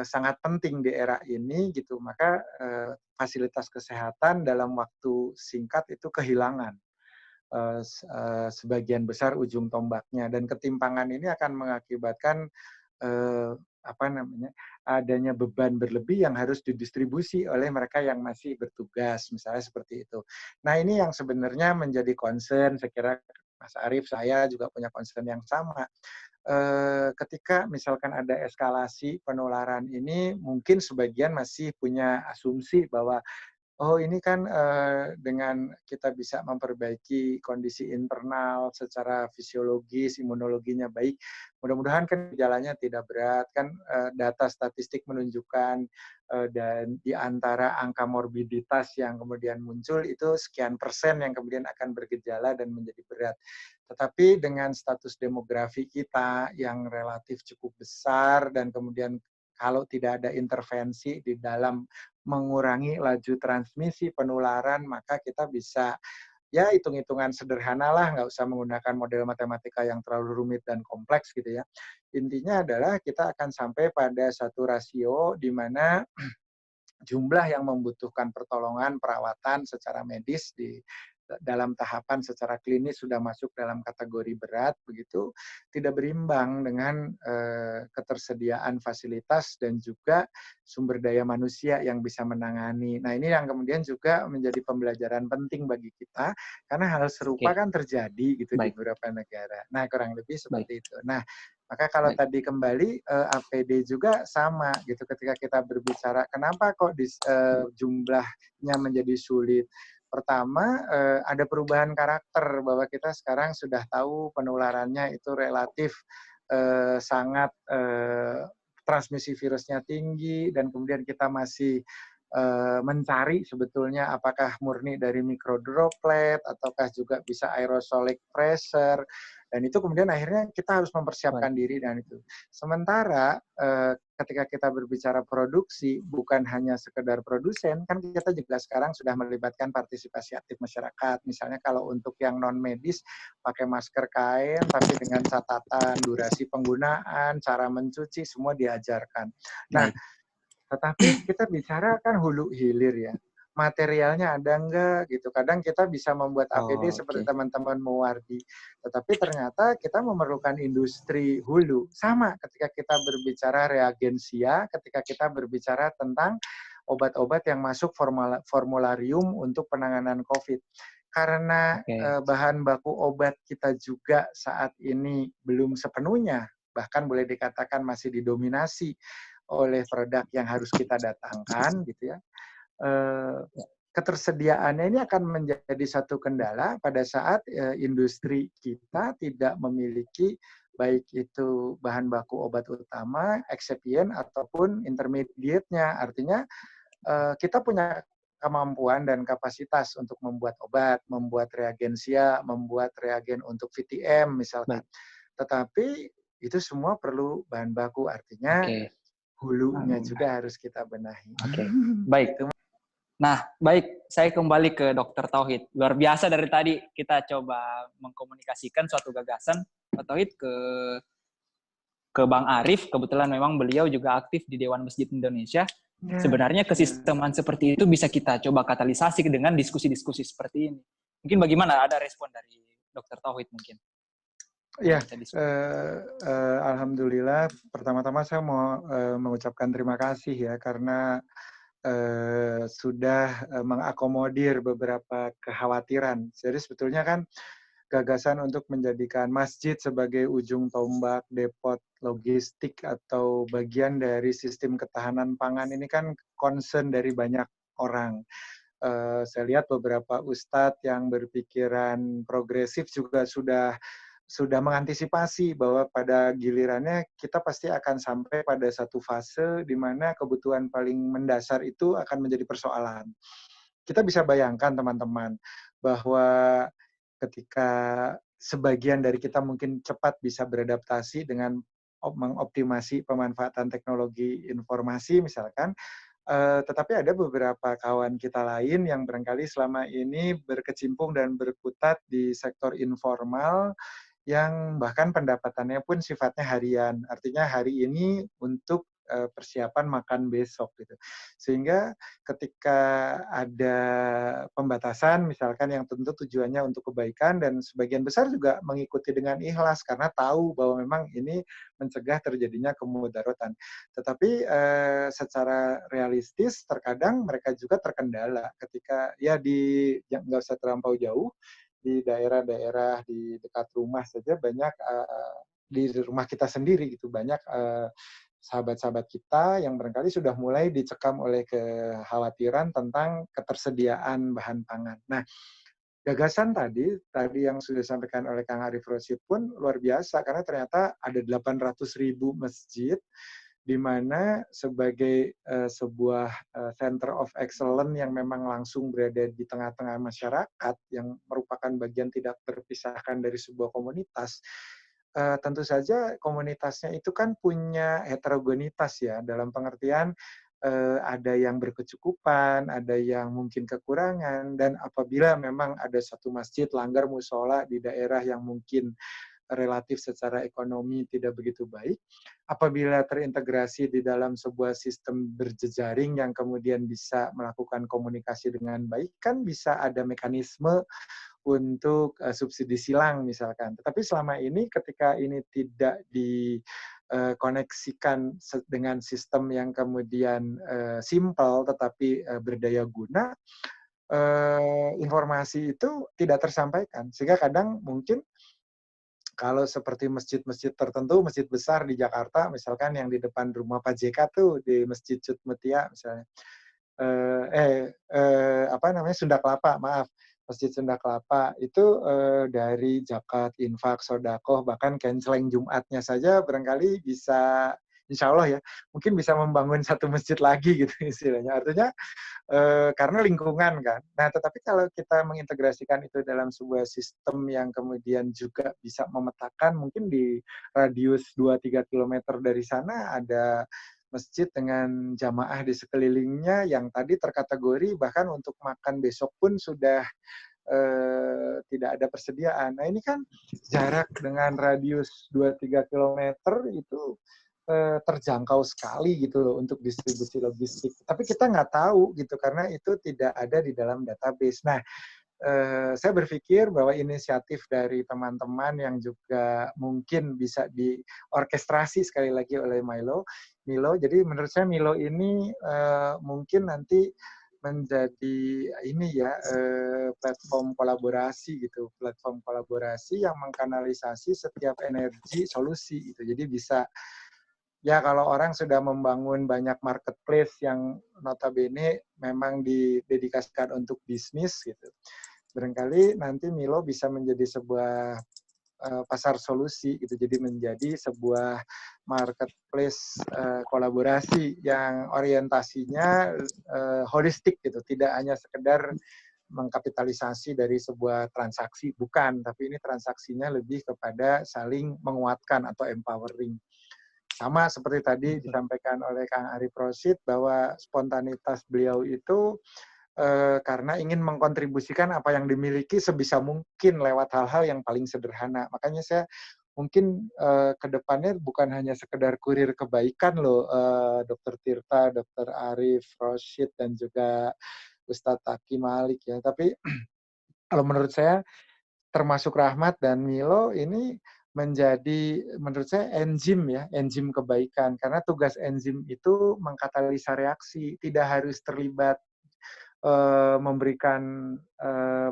sangat penting di era ini gitu, maka fasilitas kesehatan dalam waktu singkat itu kehilangan sebagian besar ujung tombaknya, dan ketimpangan ini akan mengakibatkan eh, adanya beban berlebih yang harus didistribusi oleh mereka yang masih bertugas, misalnya seperti itu. Nah, ini yang sebenarnya menjadi concern, saya kira Mas Arief, saya juga punya concern yang sama. Ketika misalkan ada eskalasi penularan ini, mungkin sebagian masih punya asumsi bahwa oh, ini kan dengan kita bisa memperbaiki kondisi internal secara fisiologis, imunologinya baik, mudah-mudahan kan gejalanya tidak berat. Kan data statistik menunjukkan dan di antara angka morbiditas yang kemudian muncul itu sekian persen yang kemudian akan bergejala dan menjadi berat. Tetapi dengan status demografi kita yang relatif cukup besar dan kemudian kalau tidak ada intervensi di dalam mengurangi laju transmisi penularan, maka kita bisa ya hitung-hitungan sederhana lah, nggak usah menggunakan model matematika yang terlalu rumit dan kompleks gitu ya. Intinya adalah kita akan sampai pada satu rasio di mana jumlah yang membutuhkan pertolongan perawatan secara medis di dalam tahapan secara klinis sudah masuk dalam kategori berat begitu, tidak berimbang dengan ketersediaan fasilitas dan juga sumber daya manusia yang bisa menangani. Nah, ini yang kemudian juga menjadi pembelajaran penting bagi kita karena hal serupa kan terjadi gitu di Baik, beberapa negara. Nah, kurang lebih baik, seperti itu. Nah, maka kalau baik. tadi kembali APD juga sama gitu, ketika kita berbicara kenapa kok jumlahnya menjadi sulit. Pertama, ada perubahan karakter bahwa kita sekarang sudah tahu penularannya itu relatif sangat transmisi virusnya tinggi, dan kemudian kita masih mencari sebetulnya apakah murni dari mikrodroplet ataukah juga bisa aerosolic pressure, dan itu kemudian akhirnya kita harus mempersiapkan diri dan itu. Sementara ketika kita berbicara produksi, bukan hanya sekedar produsen, kan kita juga sekarang sudah melibatkan partisipasi aktif masyarakat. Misalnya kalau untuk yang non medis pakai masker kain tapi dengan catatan durasi penggunaan, cara mencuci, semua diajarkan. Nah, Baik. tetapi kita bicara kan hulu hilir ya. Materialnya ada enggak gitu. Kadang kita bisa membuat APD Oh, seperti oke. teman-teman Muwardi. Tetapi ternyata kita memerlukan industri hulu. Sama ketika kita berbicara reagensia, ketika kita berbicara tentang obat-obat yang masuk formularium untuk penanganan COVID. Karena Oke. bahan baku obat kita juga saat ini belum sepenuhnya, bahkan boleh dikatakan masih didominasi oleh produk yang harus kita datangkan gitu ya. Ketersediaannya ini akan menjadi satu kendala pada saat industri kita tidak memiliki baik itu bahan baku obat utama, eksipien ataupun intermediate-nya. Artinya kita punya kemampuan dan kapasitas untuk membuat obat, membuat reagensia, membuat reagen untuk VTM misalkan. Baik. Tetapi itu semua perlu bahan baku, artinya Oke. hulunya juga harus kita benahi. Oke. Baik. Itu. Nah, baik, saya kembali ke Dokter Tauhid. Luar biasa dari tadi kita coba mengkomunikasikan suatu gagasan Pak Tauhid ke Bang Arif. Kebetulan memang beliau juga aktif di Dewan Masjid Indonesia. Sebenarnya kesisteman seperti itu bisa kita coba katalisasi dengan diskusi-diskusi seperti ini. Mungkin bagaimana ada respon dari Dokter Tauhid mungkin? Ya, alhamdulillah. Pertama-tama saya mau mengucapkan terima kasih ya karena sudah mengakomodir beberapa kekhawatiran. Jadi sebetulnya kan gagasan untuk menjadikan masjid sebagai ujung tombak depot logistik atau bagian dari sistem ketahanan pangan ini kan concern dari banyak orang. Saya lihat beberapa ustadz yang berpikiran progresif juga sudah sudah mengantisipasi bahwa pada gilirannya kita pasti akan sampai pada satu fase di mana kebutuhan paling mendasar itu akan menjadi persoalan. Kita bisa bayangkan teman-teman bahwa ketika sebagian dari kita mungkin cepat bisa beradaptasi dengan mengoptimasi pemanfaatan teknologi informasi misalkan, tetapi ada beberapa kawan kita lain yang barangkali selama ini berkecimpung dan berkutat di sektor informal yang bahkan pendapatannya pun sifatnya harian. Artinya hari ini untuk persiapan makan besok gitu. Sehingga ketika ada pembatasan misalkan yang tentu tujuannya untuk kebaikan dan sebagian besar juga mengikuti dengan ikhlas karena tahu bahwa memang ini mencegah terjadinya kemudaratan. Tetapi secara realistis terkadang mereka juga terkendala ketika ya nggak usah terlampau jauh di daerah-daerah di dekat rumah saja banyak di rumah kita sendiri gitu banyak sahabat-sahabat kita yang barangkali sudah mulai dicekam oleh kekhawatiran tentang ketersediaan bahan pangan. Nah, gagasan tadi yang sudah disampaikan oleh Kang Arif Rosyid pun luar biasa karena ternyata ada 800.000 masjid di mana sebagai sebuah center of excellence yang memang langsung berada di tengah-tengah masyarakat yang merupakan bagian tidak terpisahkan dari sebuah komunitas, tentu saja komunitasnya itu kan punya heterogenitas ya, dalam pengertian ada yang berkecukupan, ada yang mungkin kekurangan, dan apabila memang ada satu masjid langgar musola di daerah yang mungkin relatif secara ekonomi tidak begitu baik, apabila terintegrasi di dalam sebuah sistem berjejaring yang kemudian bisa melakukan komunikasi dengan baik, kan bisa ada mekanisme untuk subsidi silang misalkan. Tetapi selama ini ketika ini tidak dikoneksikan dengan sistem yang kemudian simpel tetapi berdaya guna, informasi itu tidak tersampaikan. Sehingga kadang mungkin kalau seperti masjid-masjid tertentu, masjid besar di Jakarta, misalkan yang di depan rumah Pak JK tuh, di Masjid Cut Mutia misalnya, apa namanya, Sunda Kelapa, maaf, Masjid Sunda Kelapa, itu dari zakat, infak, sedekah, bahkan canceling Jumatnya saja barangkali bisa, insya Allah ya, mungkin bisa membangun satu masjid lagi gitu istilahnya. Artinya karena lingkungan kan. Nah, tetapi kalau kita mengintegrasikan itu dalam sebuah sistem yang kemudian juga bisa memetakan mungkin di radius 2-3 kilometer dari sana ada masjid dengan jamaah di sekelilingnya yang tadi terkategori bahkan untuk makan besok pun sudah tidak ada persediaan. Nah, ini kan jarak dengan radius 2-3 kilometer itu terjangkau sekali gitu loh untuk distribusi logistik. Tapi kita nggak tahu gitu karena itu tidak ada di dalam database. Nah, saya berpikir bahwa inisiatif dari teman-teman yang juga mungkin bisa diorkestrasi sekali lagi oleh Milo. Jadi menurut saya Milo ini mungkin nanti menjadi ini ya platform kolaborasi gitu, platform kolaborasi yang mengkanalisasi setiap energi solusi gitu. Jadi bisa ya kalau orang sudah membangun banyak marketplace yang notabene memang didedikasikan untuk bisnis gitu. Barangkali nanti Milo bisa menjadi sebuah pasar solusi gitu. Jadi menjadi sebuah marketplace kolaborasi yang orientasinya holistik gitu, tidak hanya sekedar mengkapitalisasi dari sebuah transaksi, bukan, tapi ini transaksinya lebih kepada saling menguatkan atau empowering. Sama seperti tadi disampaikan oleh Kang Arif Rosyid bahwa spontanitas beliau itu karena ingin mengkontribusikan apa yang dimiliki sebisa mungkin lewat hal-hal yang paling sederhana. Makanya saya mungkin ke depannya bukan hanya sekedar kurir kebaikan loh, Dr. Tirta, Dr. Arif Rosyid, dan juga Ustadz Taki Malik ya. Tapi kalau menurut saya termasuk Rahmat dan Milo ini menjadi menurut saya enzim kebaikan karena tugas enzim itu mengkatalisa reaksi, tidak harus terlibat memberikan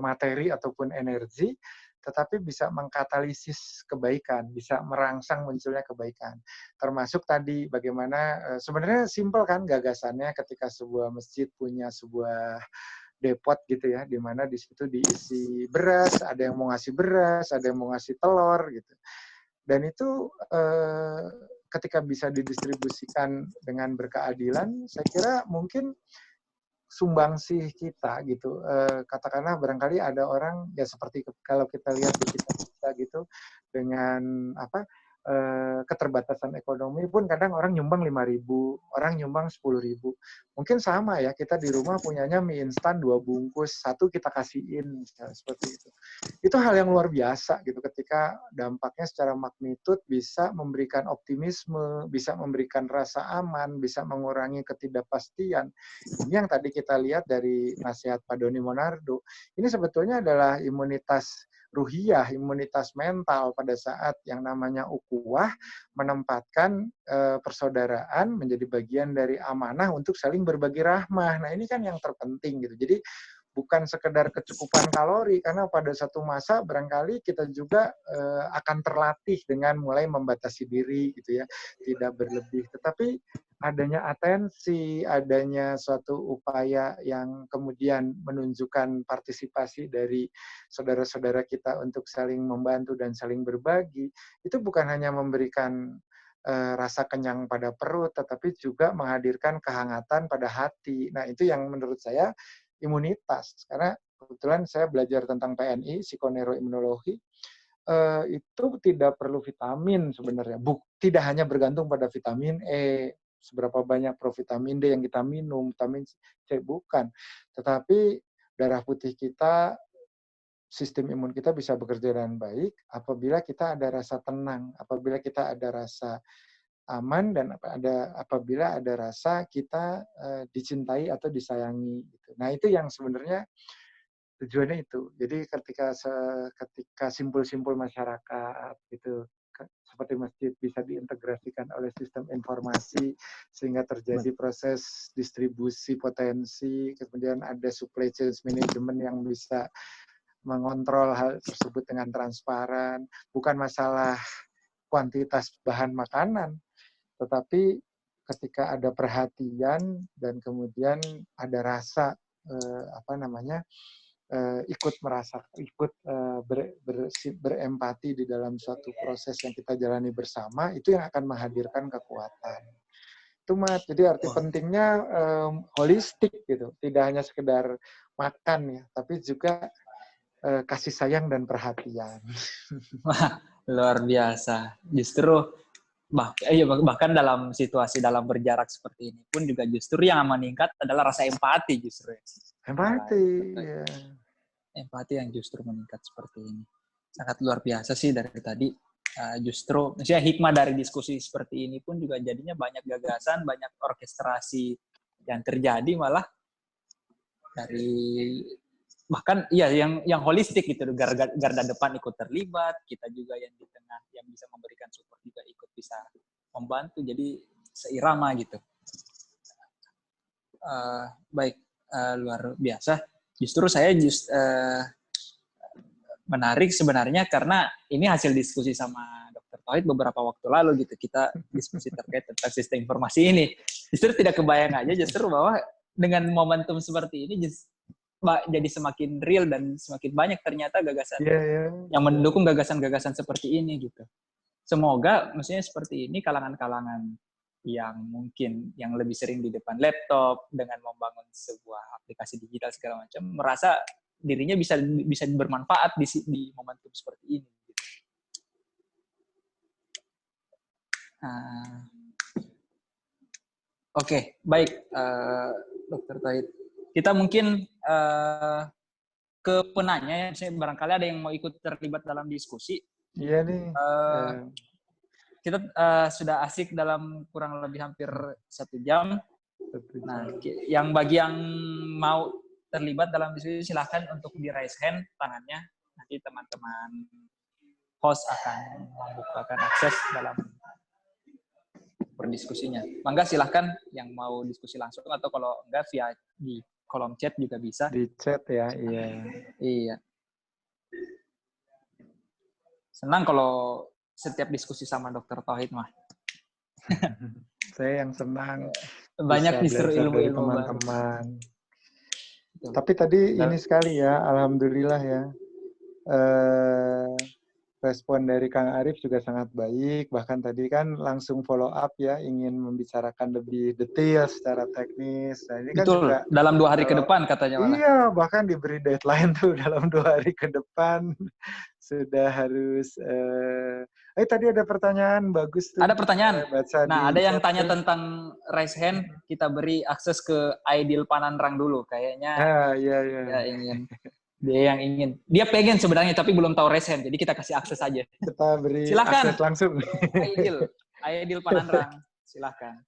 materi ataupun energi, tetapi bisa mengkatalisis kebaikan, bisa merangsang munculnya kebaikan. Termasuk tadi bagaimana sebenarnya simpel kan gagasannya ketika sebuah masjid punya sebuah depot gitu ya, di mana di situ diisi beras, ada yang mau ngasih beras, ada yang mau ngasih telur gitu. Dan itu ketika bisa didistribusikan dengan berkeadilan, saya kira mungkin sumbangsih kita gitu. Katakanlah barangkali ada orang ya seperti kalau kita lihat di kita gitu dengan keterbatasan ekonomi pun kadang orang nyumbang 5.000, orang nyumbang 10.000. Mungkin sama ya, kita di rumah punyanya mie instan 2 bungkus, 1 kita kasihin misalnya seperti itu. Itu hal yang luar biasa gitu ketika dampaknya secara magnitud bisa memberikan optimisme, bisa memberikan rasa aman, bisa mengurangi ketidakpastian. Ini yang tadi kita lihat dari nasihat Pak Doni Monardo. Ini sebetulnya adalah imunitas ruhiyah, imunitas mental pada saat yang namanya ukhuwah menempatkan persaudaraan menjadi bagian dari amanah untuk saling berbagi rahmah. Nah, ini kan yang terpenting gitu. Jadi bukan sekedar kecukupan kalori, karena pada satu masa barangkali kita juga akan terlatih dengan mulai membatasi diri gitu ya, tidak berlebih. Tetapi adanya atensi, adanya suatu upaya yang kemudian menunjukkan partisipasi dari saudara-saudara kita untuk saling membantu dan saling berbagi, itu bukan hanya memberikan rasa kenyang pada perut, tetapi juga menghadirkan kehangatan pada hati. Nah, itu yang menurut saya imunitas. Karena kebetulan saya belajar tentang PNI, psikoneuroimunologi, itu tidak perlu vitamin sebenarnya. Tidak hanya bergantung pada vitamin E, seberapa banyak provitamin D yang kita minum, vitamin C, bukan. Tetapi darah putih kita, sistem imun kita bisa bekerja dengan baik apabila kita ada rasa tenang, apabila kita ada rasa aman, dan apabila ada rasa kita dicintai atau disayangi. Gitu. Nah, itu yang sebenarnya tujuannya itu. Jadi ketika simpul-simpul masyarakat gitu, seperti masjid bisa diintegrasikan oleh sistem informasi sehingga terjadi proses distribusi potensi, kemudian ada supply chain management yang bisa mengontrol hal tersebut dengan transparan. Bukan masalah kuantitas bahan makanan, tetapi ketika ada perhatian dan kemudian ada rasa ikut berempati di dalam suatu proses yang kita jalani bersama, itu yang akan menghadirkan kekuatan. Itu Mat, jadi arti pentingnya holistik gitu, tidak hanya sekedar makan ya, tapi juga kasih sayang dan perhatian. Wah, luar biasa. Justru bahkan dalam situasi dalam berjarak seperti ini pun juga justru yang meningkat adalah rasa empati justru. Empati, ya. Empati yang justru meningkat seperti ini. Sangat luar biasa sih dari tadi. Justru, maksudnya hikmah dari diskusi seperti ini pun juga jadinya banyak gagasan, banyak orkestrasi yang terjadi malah dari bahkan iya yang holistik gitu, garda depan ikut terlibat, kita juga yang di tengah yang bisa memberikan support juga ikut bisa membantu, jadi seirama gitu. Baik, luar biasa. Justru saya menarik sebenarnya karena ini hasil diskusi sama Dr. Tauhid beberapa waktu lalu gitu, kita diskusi terkait tentang sistem informasi ini. Justru tidak kebayang aja justru bahwa dengan momentum seperti ini jadi semakin real dan semakin banyak ternyata gagasan yang mendukung gagasan-gagasan seperti ini gitu. Semoga maksudnya seperti ini kalangan-kalangan yang mungkin yang lebih sering di depan laptop dengan membangun sebuah aplikasi digital segala macam merasa dirinya bisa bermanfaat di momentum seperti ini. Gitu. Oke, baik, Dr. Tauhid. Kita mungkin ke penanya, misalnya barangkali ada yang mau ikut terlibat dalam diskusi. Iya nih. Kita sudah asik dalam kurang lebih hampir 1 jam. Nah, bagi yang mau terlibat dalam diskusi silahkan untuk di raise hand tangannya. Nanti teman-teman host akan membukakan akses dalam berdiskusinya. Mangga silahkan yang mau diskusi langsung atau kalau enggak via di kolom chat juga bisa. Di chat ya, iya. Iya. Senang kalau setiap diskusi sama Dr. Tauhid mah. Saya yang senang. Banyak justru ilmu-ilmu teman-teman. Tapi tadi Dan ini sekali ya, alhamdulillah ya. Eh, Respon dari Kang Arif juga sangat baik. Bahkan tadi kan langsung follow up ya, ingin membicarakan lebih detail secara teknis. Nah ini kan Betul, juga dalam 2 hari ke kalau depan katanya malah. iya, bahkan diberi deadline tuh dalam 2 hari ke depan sudah harus. Tadi ada pertanyaan bagus tuh. Ada pertanyaan. Saya baca Nah, di ada yang chat tanya tuh. tentang raise hand, kita beri akses ke Aidil Panandrang dulu. Kayaknya Ah, iya, iya. dia yang ingin. Dia pengen sebenarnya tapi belum tahu raise hand, jadi kita kasih akses aja. Kita beri akses Silakan. langsung. Aidil Panandrang, silakan.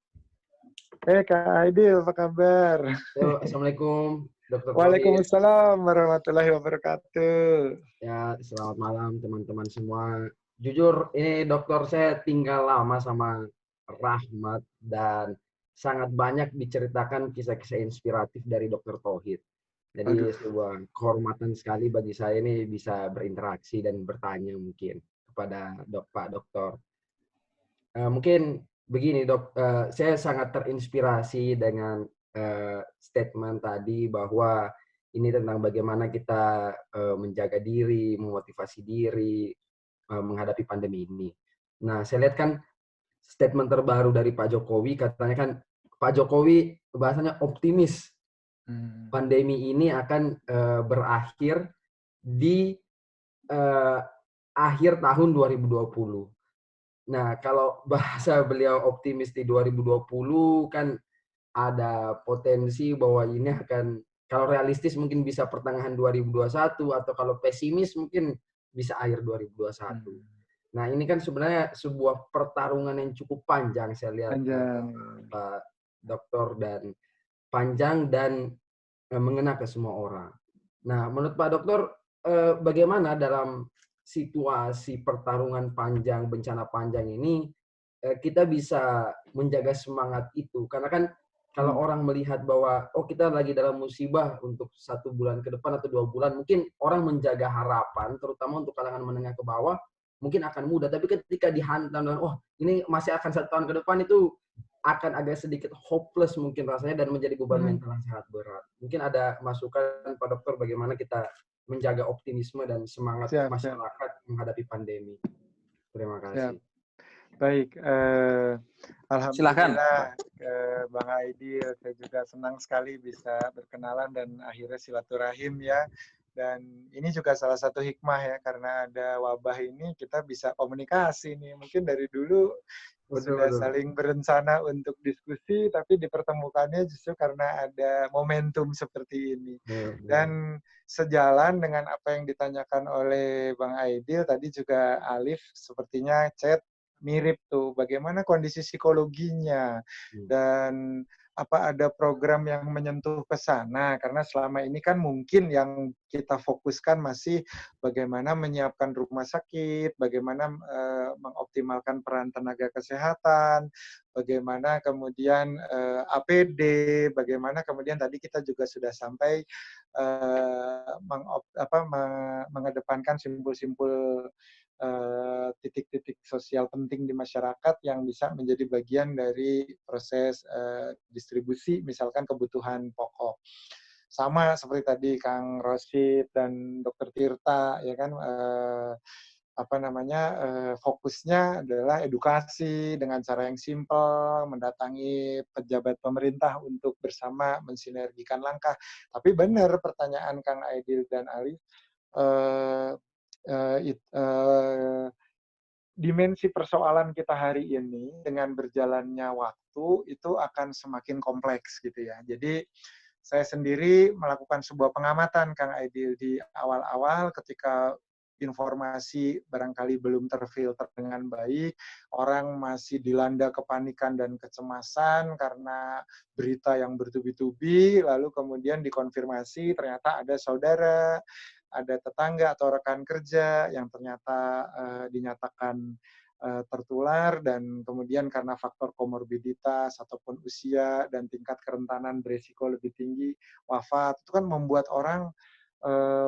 Kak Aidil, apa kabar? Assalamualaikum, Dr. Tauhid. Waalaikumsalam warahmatullahi wabarakatuh. Ya, selamat malam teman-teman semua. Jujur, ini dokter saya tinggal lama sama Rahmat dan sangat banyak diceritakan kisah-kisah inspiratif dari Dr. Tauhid. Jadi Aduh. sebuah kehormatan sekali bagi saya ini bisa berinteraksi dan bertanya mungkin kepada Pak Dokter. Mungkin begini dok, saya sangat terinspirasi dengan statement tadi bahwa ini tentang bagaimana kita menjaga diri, memotivasi diri menghadapi pandemi ini. Nah, saya lihat kan statement terbaru dari Pak Jokowi, katanya kan Pak Jokowi bahasanya optimis pandemi ini akan berakhir di akhir tahun 2020. Nah, kalau bahasa beliau optimis di 2020 kan ada potensi bahwa ini akan, kalau realistis mungkin bisa pertengahan 2021 atau kalau pesimis mungkin bisa akhir 2021. Nah, ini kan sebenarnya sebuah pertarungan yang cukup panjang saya lihat Pak Dokter, dan panjang dan mengena ke semua orang. Nah, menurut Pak Dokter bagaimana dalam situasi pertarungan panjang, bencana panjang ini kita bisa menjaga semangat itu? Karena kan kalau orang melihat bahwa oh kita lagi dalam musibah untuk 1 bulan ke depan atau 2 bulan, mungkin orang menjaga harapan, terutama untuk kalangan menengah ke bawah, mungkin akan mudah. Tapi ketika dihantam dengan oh ini masih akan 1 tahun ke depan, itu akan agak sedikit hopeless mungkin rasanya dan menjadi beban mental yang sangat berat. Mungkin ada masukan Pak Dokter bagaimana kita menjaga optimisme dan semangat masyarakat menghadapi pandemi. Terima kasih. Baik, Silakan. alhamdulillah Bang Aidil, saya juga senang sekali bisa berkenalan dan akhirnya silaturahim ya. Dan ini juga salah satu hikmah ya, karena ada wabah ini kita bisa komunikasi nih. Mungkin dari dulu sudah saling berencana untuk diskusi, tapi dipertemukannya justru karena ada momentum seperti ini. Dan sejalan dengan apa yang ditanyakan oleh Bang Aidil, tadi juga Alif sepertinya chat mirip tuh, bagaimana kondisi psikologinya, dan apa ada program yang menyentuh ke sana, karena selama ini kan mungkin yang kita fokuskan masih bagaimana menyiapkan rumah sakit, bagaimana mengoptimalkan peran tenaga kesehatan, bagaimana kemudian APD, bagaimana kemudian tadi kita juga sudah sampai mengedepankan simpul-simpul titik-titik sosial penting di masyarakat yang bisa menjadi bagian dari proses distribusi, misalkan kebutuhan pokok. Sama seperti tadi Kang Rosid dan Dr. Tirta, ya kan, fokusnya adalah edukasi dengan cara yang simpel, mendatangi pejabat pemerintah untuk bersama mensinergikan langkah. Tapi benar pertanyaan Kang Aidil dan Ali, dimensi persoalan kita hari ini dengan berjalannya waktu itu akan semakin kompleks gitu ya. Jadi saya sendiri melakukan sebuah pengamatan Kang Aidil di awal-awal ketika informasi barangkali belum terfilter dengan baik, orang masih dilanda kepanikan dan kecemasan karena berita yang bertubi-tubi, lalu kemudian dikonfirmasi ternyata ada saudara, ada tetangga atau rekan kerja yang ternyata dinyatakan tertular, dan kemudian karena faktor komorbiditas ataupun usia dan tingkat kerentanan berisiko lebih tinggi wafat, itu kan membuat orang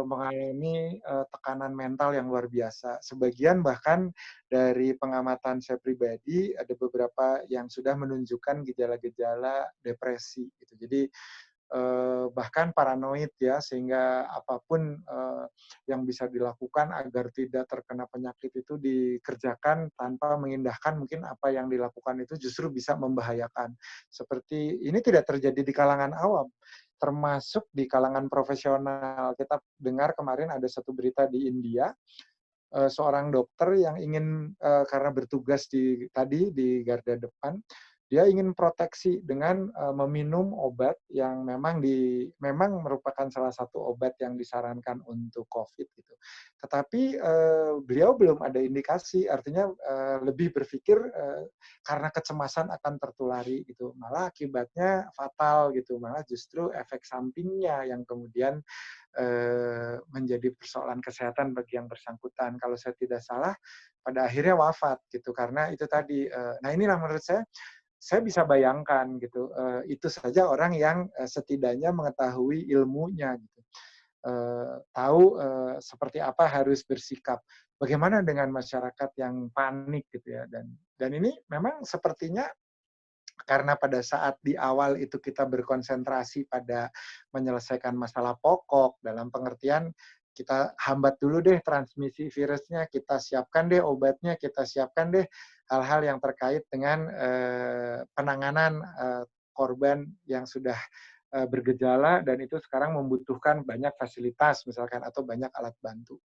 mengalami tekanan mental yang luar biasa. Sebagian bahkan dari pengamatan saya pribadi ada beberapa yang sudah menunjukkan gejala-gejala depresi gitu. Jadi bahkan paranoid ya, sehingga apapun yang bisa dilakukan agar tidak terkena penyakit itu dikerjakan tanpa mengindahkan mungkin apa yang dilakukan itu justru bisa membahayakan. Seperti ini tidak terjadi di kalangan awam, termasuk di kalangan profesional. Kita dengar kemarin ada satu berita di India, seorang dokter yang ingin karena bertugas di garda depan, dia ingin proteksi dengan meminum obat yang memang merupakan salah satu obat yang disarankan untuk COVID gitu. Tetapi beliau belum ada indikasi, artinya lebih berpikir karena kecemasan akan tertulari gitu, malah akibatnya fatal gitu, malah justru efek sampingnya yang kemudian menjadi persoalan kesehatan bagi yang bersangkutan. Kalau saya tidak salah, pada akhirnya wafat gitu karena itu tadi. Nah inilah menurut saya bisa bayangkan gitu. Itu saja orang yang setidaknya mengetahui ilmunya gitu, tahu seperti apa harus bersikap. Bagaimana dengan masyarakat yang panik gitu ya, dan ini memang sepertinya karena pada saat di awal itu kita berkonsentrasi pada menyelesaikan masalah pokok, dalam pengertian kita hambat dulu deh transmisi virusnya, kita siapkan deh obatnya, kita siapkan deh hal-hal yang terkait dengan penanganan korban yang sudah bergejala dan itu sekarang membutuhkan banyak fasilitas misalkan atau banyak alat bantu.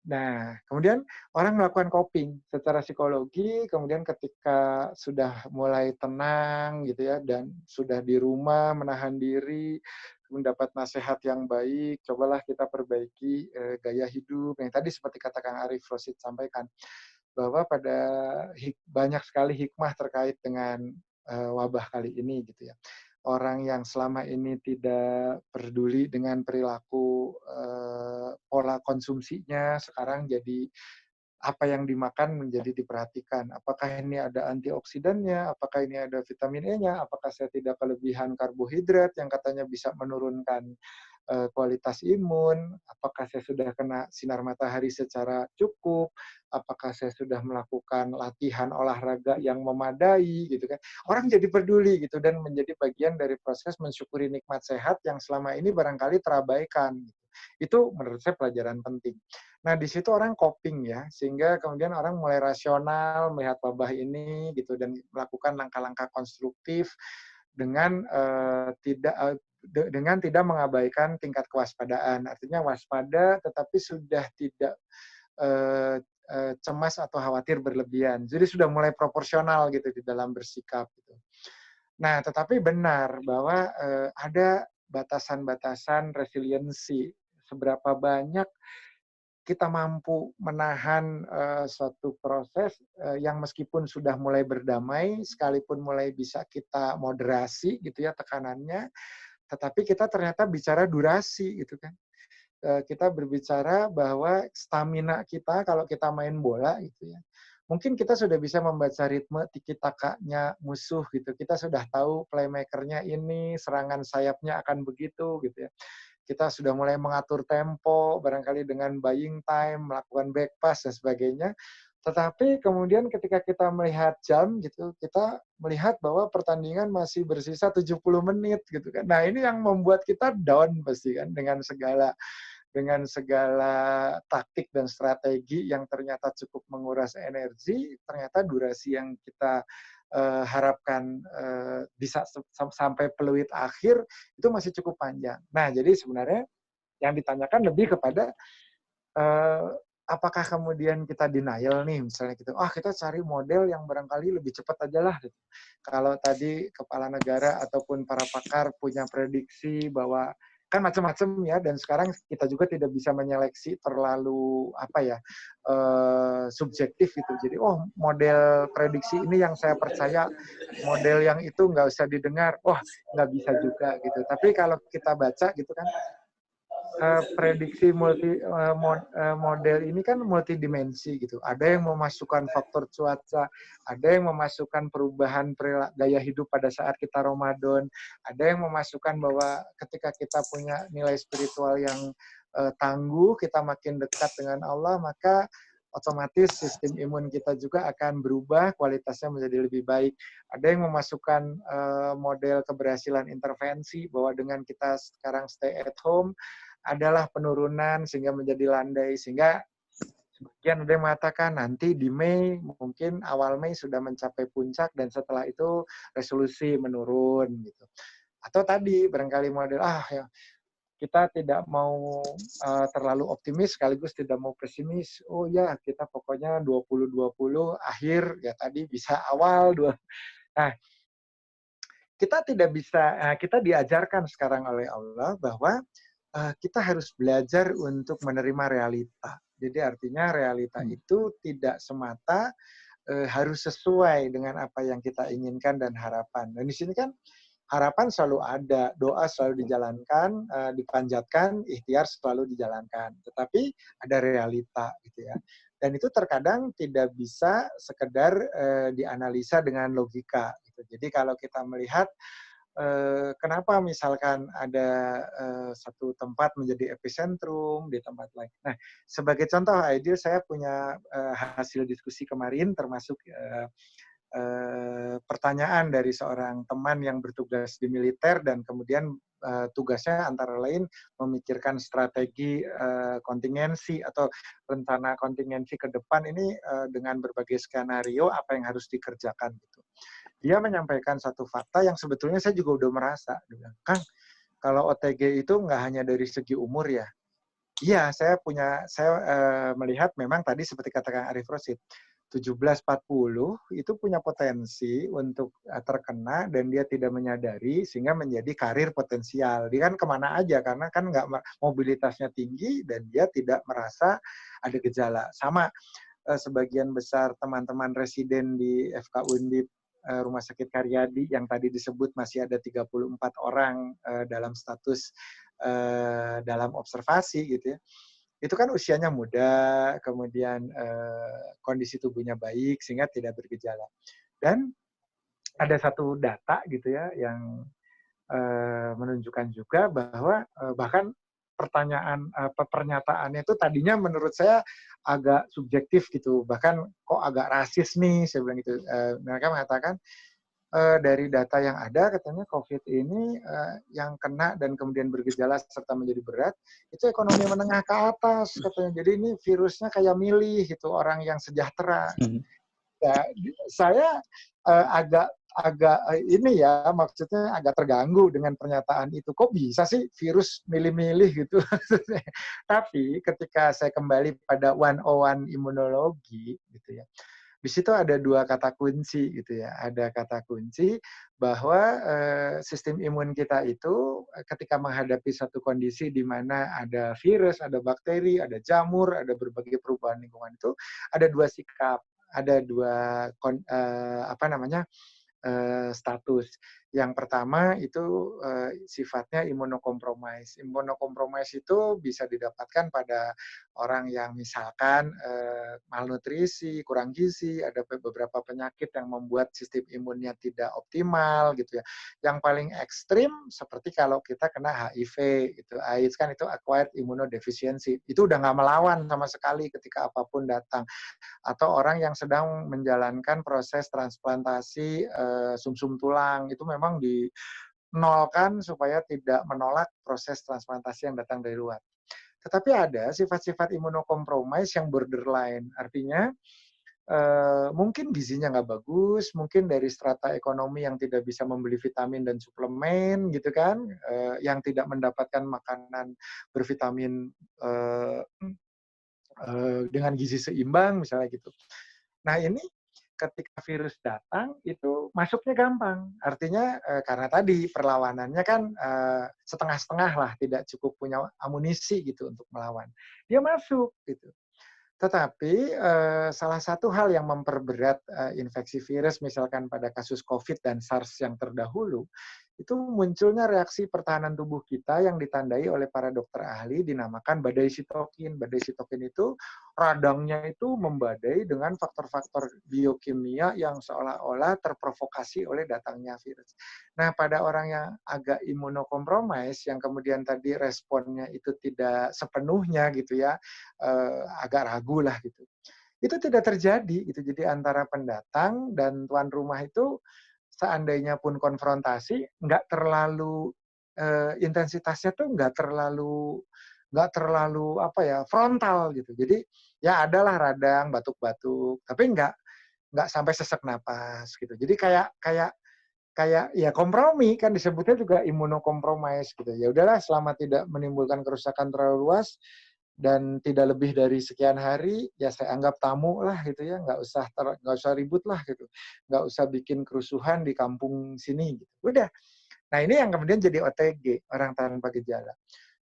Nah, kemudian orang melakukan coping secara psikologi, kemudian ketika sudah mulai tenang gitu ya, dan sudah di rumah menahan diri, mendapat nasihat yang baik, cobalah kita perbaiki gaya hidup. Yang tadi seperti kata Kang Arief Rosid sampaikan, bahwa pada banyak sekali hikmah terkait dengan wabah kali ini gitu ya. Orang yang selama ini tidak peduli dengan perilaku pola konsumsinya sekarang jadi apa yang dimakan menjadi diperhatikan. Apakah ini ada antioksidannya? Apakah ini ada vitamin E-nya? Apakah saya tidak kelebihan karbohidrat yang katanya bisa menurunkan kualitas imun? Apakah saya sudah kena sinar matahari secara cukup? Apakah saya sudah melakukan latihan olahraga yang memadai gitu kan? Orang jadi peduli gitu dan menjadi bagian dari proses mensyukuri nikmat sehat yang selama ini barangkali terabaikan. Itu menurut saya pelajaran penting. Nah, di situ orang coping ya, sehingga kemudian orang mulai rasional melihat wabah ini gitu dan melakukan langkah-langkah konstruktif dengan dengan tidak mengabaikan tingkat kewaspadaan. Artinya waspada tetapi sudah tidak cemas atau khawatir berlebihan. Jadi sudah mulai proporsional gitu di dalam bersikap gitu. Nah, tetapi benar bahwa ada batasan-batasan resiliensi. Seberapa banyak kita mampu menahan suatu proses yang meskipun sudah mulai berdamai, sekalipun mulai bisa kita moderasi gitu ya tekanannya, tetapi kita ternyata bicara durasi gitu kan. Kita berbicara bahwa stamina kita kalau kita main bola gitu ya. Mungkin kita sudah bisa membaca ritme tiki-takanya musuh gitu. Kita sudah tahu playmaker-nya ini, serangan sayapnya akan begitu gitu ya. Kita sudah mulai mengatur tempo, barangkali dengan buying time, melakukan back pass, dan sebagainya. Tetapi kemudian ketika kita melihat jam, gitu, kita melihat bahwa pertandingan masih bersisa 70 menit. Gitu kan. Nah ini yang membuat kita down pasti kan, dengan segala taktik dan strategi yang ternyata cukup menguras energi, ternyata durasi yang kita harapkan bisa sampai peluit akhir itu masih cukup panjang. Nah, jadi sebenarnya yang ditanyakan lebih kepada apakah kemudian kita denial nih, misalnya gitu, kita cari model yang barangkali lebih cepat aja lah. Gitu. Kalau tadi kepala negara ataupun para pakar punya prediksi bahwa kan macam-macam ya, dan sekarang kita juga tidak bisa menyeleksi terlalu subjektif gitu. Jadi model prediksi ini yang saya percaya, model yang itu nggak usah didengar, nggak bisa juga gitu. Tapi kalau kita baca gitu kan, prediksi model ini kan multidimensi gitu. Ada yang memasukkan faktor cuaca, ada yang memasukkan perubahan gaya hidup pada saat kita Ramadan, ada yang memasukkan bahwa ketika kita punya nilai spiritual yang tangguh, kita makin dekat dengan Allah, maka otomatis sistem imun kita juga akan berubah, kualitasnya menjadi lebih baik. Ada yang memasukkan model keberhasilan intervensi, bahwa dengan kita sekarang stay at home, adalah penurunan sehingga menjadi landai, sehingga sebagian ada yang mengatakan nanti di Mei, mungkin awal Mei sudah mencapai puncak dan setelah itu resolusi menurun gitu. Atau tadi barangkali model ya kita tidak mau terlalu optimis sekaligus tidak mau pesimis. Oh ya, kita pokoknya 2020 akhir ya tadi bisa awal Nah, kita tidak bisa kita diajarkan sekarang oleh Allah bahwa kita harus belajar untuk menerima realita. Jadi artinya realita itu tidak semata harus sesuai dengan apa yang kita inginkan dan harapan. Dan di sini kan harapan selalu ada, doa selalu dijalankan, dipanjatkan, ikhtiar selalu dijalankan. Tetapi ada realita gitu ya. Dan itu terkadang tidak bisa sekedar dianalisa dengan logika. Gitu. Jadi kalau kita melihat kenapa misalkan ada satu tempat menjadi epicentrum di tempat lain. Nah, sebagai contoh, Aidil, saya punya hasil diskusi kemarin, termasuk pertanyaan dari seorang teman yang bertugas di militer dan kemudian tugasnya antara lain memikirkan strategi kontingensi atau rencana kontingensi ke depan ini dengan berbagai skenario apa yang harus dikerjakan gitu. Dia menyampaikan satu fakta yang sebetulnya saya juga udah merasa. Kang, kalau OTG itu nggak hanya dari segi umur ya. Iya, saya melihat memang tadi seperti kata Kang Arief Rosid, 1740 itu punya potensi untuk terkena dan dia tidak menyadari sehingga menjadi karir potensial. Dia kan kemana aja karena kan nggak mobilitasnya tinggi dan dia tidak merasa ada gejala. Sama sebagian besar teman-teman residen di FK Undip Rumah Sakit Karyadi yang tadi disebut masih ada 34 orang dalam status dalam observasi gitu ya. Itu kan usianya muda, kemudian kondisi tubuhnya baik sehingga tidak bergejala. Dan ada satu data gitu ya yang menunjukkan juga bahwa bahkan pernyataannya itu tadinya menurut saya agak subjektif gitu, bahkan kok agak rasis nih, saya bilang gitu. Mereka mengatakan dari data yang ada katanya COVID ini yang kena dan kemudian bergejala serta menjadi berat itu ekonomi menengah ke atas katanya. Jadi ini virusnya kayak milih gitu orang yang sejahtera. Ya, saya agak ini ya maksudnya agak terganggu dengan pernyataan itu. Kok bisa sih virus milih-milih gitu? Tapi ketika saya kembali pada 101 imunologi gitu ya, di situ ada dua kata kunci gitu ya. Ada kata kunci bahwa sistem imun kita itu ketika menghadapi satu kondisi di mana ada virus, ada bakteri, ada jamur, ada berbagai perubahan lingkungan itu ada dua sikap, ada dua status. Yang pertama itu sifatnya imunokompromis. Imunokompromis itu bisa didapatkan pada orang yang misalkan malnutrisi, kurang gizi, ada beberapa penyakit yang membuat sistem imunnya tidak optimal gitu ya. Yang paling ekstrim seperti kalau kita kena HIV gitu. AIDS kan itu acquired immunodeficiency. Itu udah nggak melawan sama sekali ketika apapun datang. Atau orang yang sedang menjalankan proses transplantasi sumsum tulang itu memang dinolkan supaya tidak menolak proses transplantasi yang datang dari luar. Tetapi ada sifat-sifat imunokompromis yang borderline, artinya mungkin gizinya nggak bagus, mungkin dari strata ekonomi yang tidak bisa membeli vitamin dan suplemen gitu kan, yang tidak mendapatkan makanan bervitamin dengan gizi seimbang misalnya gitu. Nah ini ketika virus datang itu masuknya gampang. Artinya karena tadi perlawanannya kan setengah-setengah lah, tidak cukup punya amunisi gitu untuk melawan. Dia masuk gitu. Tetapi salah satu hal yang memperberat infeksi virus misalkan pada kasus COVID dan SARS yang terdahulu, itu munculnya reaksi pertahanan tubuh kita yang ditandai oleh para dokter ahli dinamakan badai sitokin. Badai sitokin itu radangnya itu membadai dengan faktor-faktor biokimia yang seolah-olah terprovokasi oleh datangnya virus. Nah, pada orang yang agak imunokompromis, yang kemudian tadi responnya itu tidak sepenuhnya gitu ya, agak ragu lah gitu. itu tidak terjadi gitu. Jadi antara pendatang dan tuan rumah itu seandainya pun konfrontasi nggak terlalu intensitasnya tuh nggak terlalu apa ya frontal gitu. Jadi ya adalah radang, batuk-batuk, tapi nggak sampai sesak napas gitu. Jadi kayak ya kompromi kan disebutnya juga imunokompromis gitu. Ya udahlah selama tidak menimbulkan kerusakan terlalu luas dan tidak lebih dari sekian hari ya saya anggap tamu lah gitu ya, nggak usah ribut lah gitu, nggak usah bikin kerusuhan di kampung sini gitu. Udah. Nah ini yang kemudian jadi OTG, orang tanpa gejala.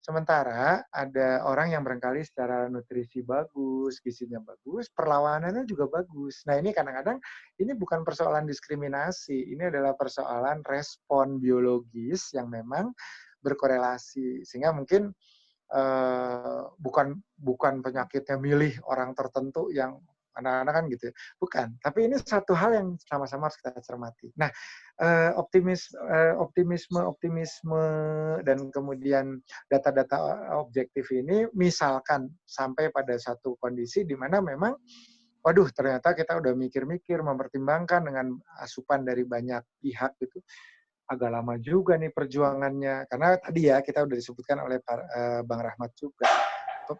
Sementara ada orang yang barangkali secara nutrisi bagus, gizinya bagus, perlawanannya juga bagus. Nah ini kadang-kadang ini bukan persoalan diskriminasi, ini adalah persoalan respon biologis yang memang berkorelasi. Sehingga mungkin bukan penyakitnya milih orang tertentu yang anak-anak kan gitu ya. Bukan. Tapi ini satu hal yang sama-sama harus kita cermati. Nah, optimisme dan kemudian data-data objektif ini misalkan sampai pada satu kondisi di mana memang waduh ternyata kita udah mikir-mikir mempertimbangkan dengan asupan dari banyak pihak gitu agak lama juga nih perjuangannya karena tadi ya kita udah disebutkan oleh Bang Rahmat juga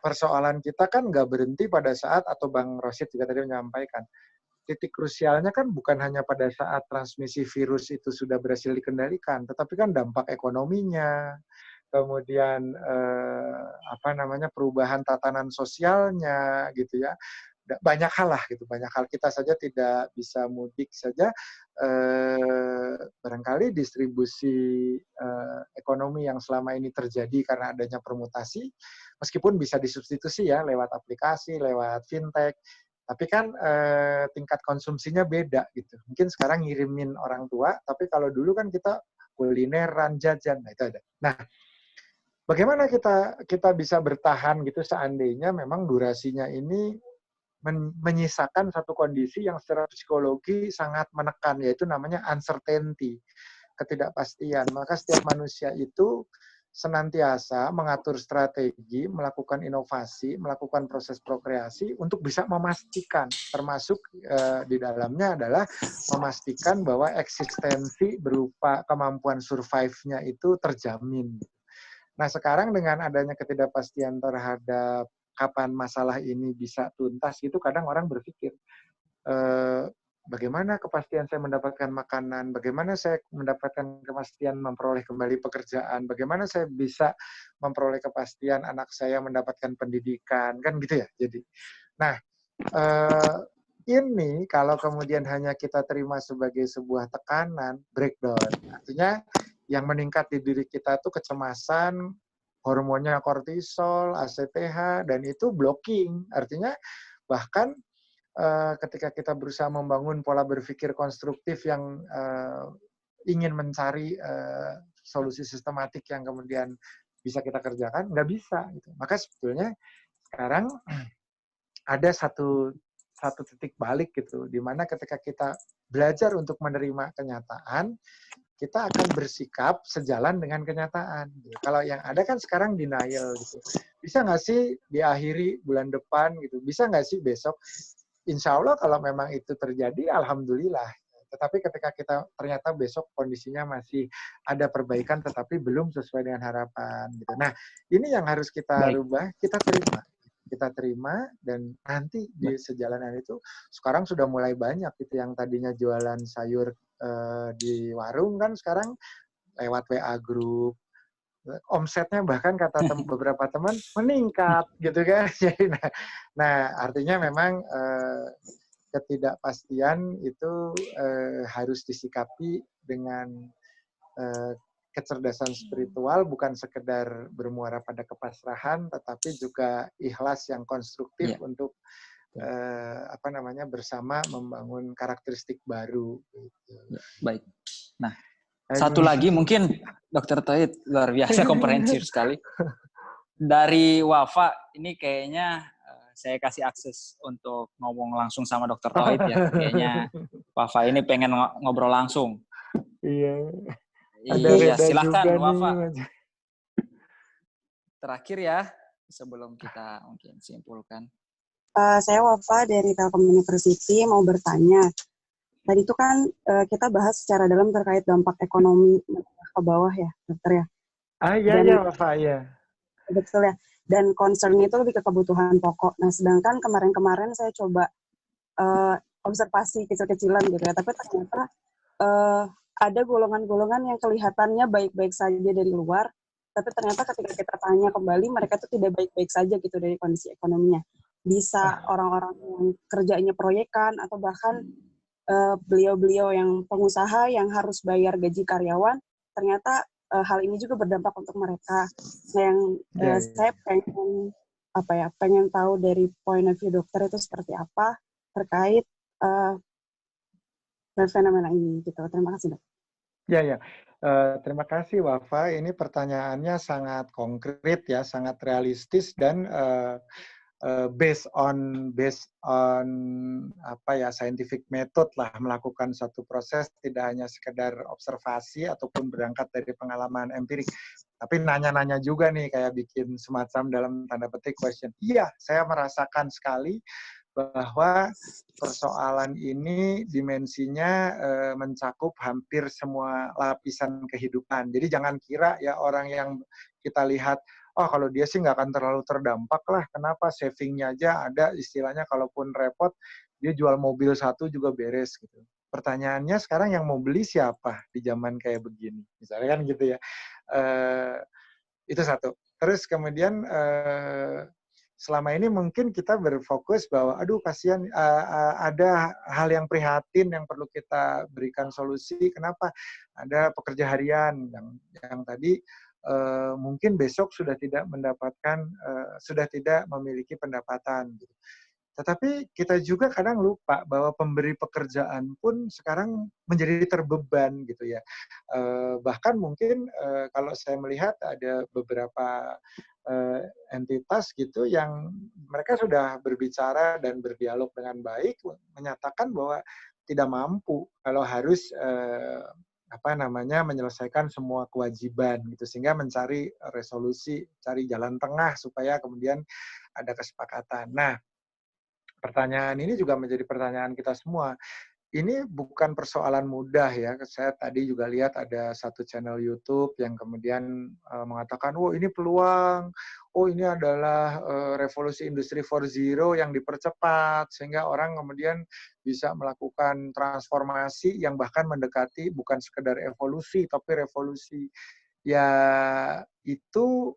persoalan kita kan nggak berhenti pada saat atau Bang Rosid juga tadi menyampaikan titik krusialnya kan bukan hanya pada saat transmisi virus itu sudah berhasil dikendalikan, tetapi kan dampak ekonominya, kemudian perubahan tatanan sosialnya gitu ya, banyak hal lah gitu, banyak hal kita saja tidak bisa mudik saja, barangkali distribusi ekonomi yang selama ini terjadi karena adanya permutasi, meskipun bisa disubstitusi ya lewat aplikasi, lewat fintech. Tapi kan tingkat konsumsinya beda gitu. Mungkin sekarang ngirimin orang tua, tapi kalau dulu kan kita kulineran, jajan, nah itu ada. Nah, bagaimana kita bisa bertahan gitu seandainya memang durasinya ini menyisakan satu kondisi yang secara psikologi sangat menekan, yaitu namanya uncertainty, ketidakpastian. Maka setiap manusia itu senantiasa mengatur strategi, melakukan inovasi, melakukan proses prokreasi untuk bisa memastikan, termasuk di dalamnya adalah memastikan bahwa eksistensi berupa kemampuan survive-nya itu terjamin. Nah sekarang dengan adanya ketidakpastian terhadap kapan masalah ini bisa tuntas, itu kadang orang berpikir, bagaimana kepastian saya mendapatkan makanan, bagaimana saya mendapatkan kepastian memperoleh kembali pekerjaan, bagaimana saya bisa memperoleh kepastian anak saya mendapatkan pendidikan, kan gitu ya. Jadi, nah ini kalau kemudian hanya kita terima sebagai sebuah tekanan, breakdown, artinya yang meningkat di diri kita itu kecemasan, hormonnya kortisol, ACTH, dan itu blocking, artinya bahkan ketika kita berusaha membangun pola berpikir konstruktif yang ingin mencari solusi sistematik yang kemudian bisa kita kerjakan, nggak bisa. Gitu. Maka sebetulnya sekarang ada satu titik balik gitu, di mana ketika kita belajar untuk menerima kenyataan, kita akan bersikap sejalan dengan kenyataan. Gitu. Kalau yang ada kan sekarang denial. Gitu. Bisa nggak sih diakhiri bulan depan? Gitu. Bisa nggak sih besok? Insya Allah kalau memang itu terjadi, alhamdulillah. Tetapi ketika kita ternyata besok kondisinya masih ada perbaikan, tetapi belum sesuai dengan harapan. Gitu. Nah, ini yang harus kita rubah, kita terima. Kita terima, dan nanti di sejalanan itu, sekarang sudah mulai banyak gitu yang tadinya jualan sayur di warung, kan sekarang lewat WA group, omsetnya bahkan kata beberapa teman meningkat gitu kan. Jadi nah artinya memang ketidakpastian itu harus disikapi dengan kecerdasan spiritual, bukan sekedar bermuara pada kepasrahan, tetapi juga ikhlas yang konstruktif untuk bersama membangun karakteristik baru. Gitu. Baik. Nah, satu lagi mungkin Dr. Tauhid luar biasa komprehensif sekali. Dari Wafa ini kayaknya saya kasih akses untuk ngomong langsung sama Dr. Tauhid ya. Kayaknya Wafa ini pengen ngobrol langsung. Iya. Iya, silakan Wafa. Terakhir ya, sebelum kita mungkin simpulkan. Saya Wafa dari Telkom University mau bertanya. Tadi itu kan kita bahas secara dalam terkait dampak ekonomi ke bawah ya, dokter ya. Iya, Dan Wafa, iya. betul ya. Dan concern itu lebih ke kebutuhan pokok. Nah, sedangkan kemarin-kemarin saya coba observasi kecil-kecilan gitu ya, tapi ternyata ada golongan-golongan yang kelihatannya baik-baik saja dari luar, tapi ternyata ketika kita tanya kembali, mereka tuh tidak baik-baik saja gitu dari kondisi ekonominya. Bisa orang-orang yang kerjanya proyekan, atau bahkan beliau-beliau yang pengusaha yang harus bayar gaji karyawan, ternyata hal ini juga berdampak untuk mereka. Nah, yang saya pengen tahu dari point of view dokter itu seperti apa terkait fenomena ini gitu. Terima kasih, Dok. Ya. Terima kasih, Wafa. Ini pertanyaannya sangat konkret ya, sangat realistis dan based on apa ya, scientific method lah, melakukan satu proses, tidak hanya sekedar observasi ataupun berangkat dari pengalaman empirik, tapi nanya-nanya juga nih, kayak bikin semacam dalam tanda petik question. Iya, saya merasakan sekali bahwa persoalan ini dimensinya mencakup hampir semua lapisan kehidupan. Jadi jangan kira ya orang yang kita lihat, oh kalau dia sih nggak akan terlalu terdampak lah, kenapa, savingnya aja ada, istilahnya kalaupun repot, dia jual mobil satu juga beres gitu. Pertanyaannya sekarang yang mau beli siapa di zaman kayak begini? Misalnya kan gitu ya. Itu satu. Terus kemudian selama ini mungkin kita berfokus bahwa aduh kasihan, ada hal yang prihatin yang perlu kita berikan solusi. Kenapa? Ada pekerja harian yang tadi mungkin besok sudah tidak mendapatkan, sudah tidak memiliki pendapatan gitu. Tetapi kita juga kadang lupa bahwa pemberi pekerjaan pun sekarang menjadi terbeban gitu ya. Bahkan mungkin kalau saya melihat ada beberapa entitas gitu yang mereka sudah berbicara dan berdialog dengan baik, menyatakan bahwa tidak mampu kalau harus menyelesaikan semua kewajiban gitu, sehingga mencari resolusi, cari jalan tengah supaya kemudian ada kesepakatan. Nah, pertanyaan ini juga menjadi pertanyaan kita semua. Ini bukan persoalan mudah ya. Saya tadi juga lihat ada satu channel YouTube yang kemudian mengatakan, oh ini peluang, oh ini adalah revolusi industri 4.0 yang dipercepat, sehingga orang kemudian bisa melakukan transformasi yang bahkan mendekati bukan sekedar evolusi, tapi revolusi. Ya itu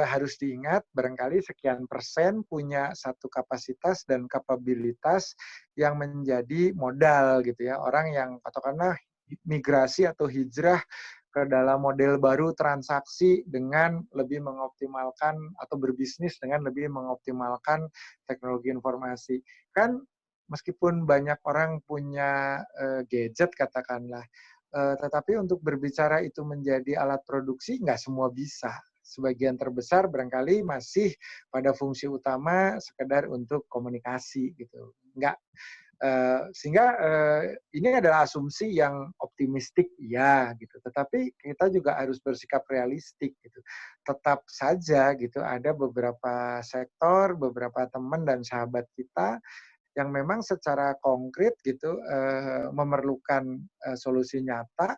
harus diingat, barangkali sekian persen punya satu kapasitas dan kapabilitas yang menjadi modal gitu ya. Orang yang katakanlah migrasi atau hijrah ke dalam model baru transaksi dengan lebih mengoptimalkan atau berbisnis dengan lebih mengoptimalkan teknologi informasi. Kan meskipun banyak orang punya gadget katakanlah, tetapi untuk berbicara itu menjadi alat produksi, nggak semua bisa. Sebagian terbesar barangkali masih pada fungsi utama sekedar untuk komunikasi gitu. Nggak, sehingga ini adalah asumsi yang optimistik, ya gitu. Tetapi kita juga harus bersikap realistik gitu. Tetap saja gitu ada beberapa sektor, beberapa teman dan sahabat kita yang memang secara konkret gitu memerlukan solusi nyata,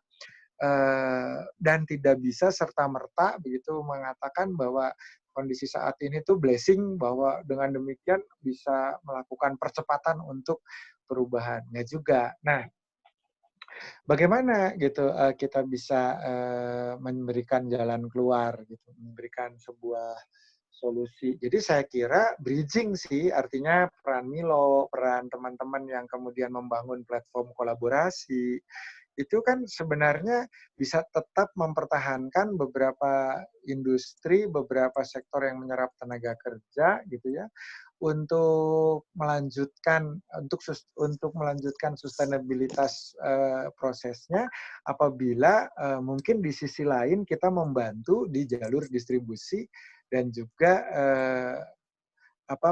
dan tidak bisa serta-merta begitu mengatakan bahwa kondisi saat ini tuh blessing, bahwa dengan demikian bisa melakukan percepatan untuk perubahan. Nggak juga. Nah, bagaimana gitu kita bisa memberikan jalan keluar gitu, memberikan sebuah solusi. Jadi saya kira bridging sih, artinya peran Milo, peran teman-teman yang kemudian membangun platform kolaborasi, itu kan sebenarnya bisa tetap mempertahankan beberapa industri, beberapa sektor yang menyerap tenaga kerja gitu ya, untuk melanjutkan sustainabilitas prosesnya, apabila mungkin di sisi lain kita membantu di jalur distribusi dan juga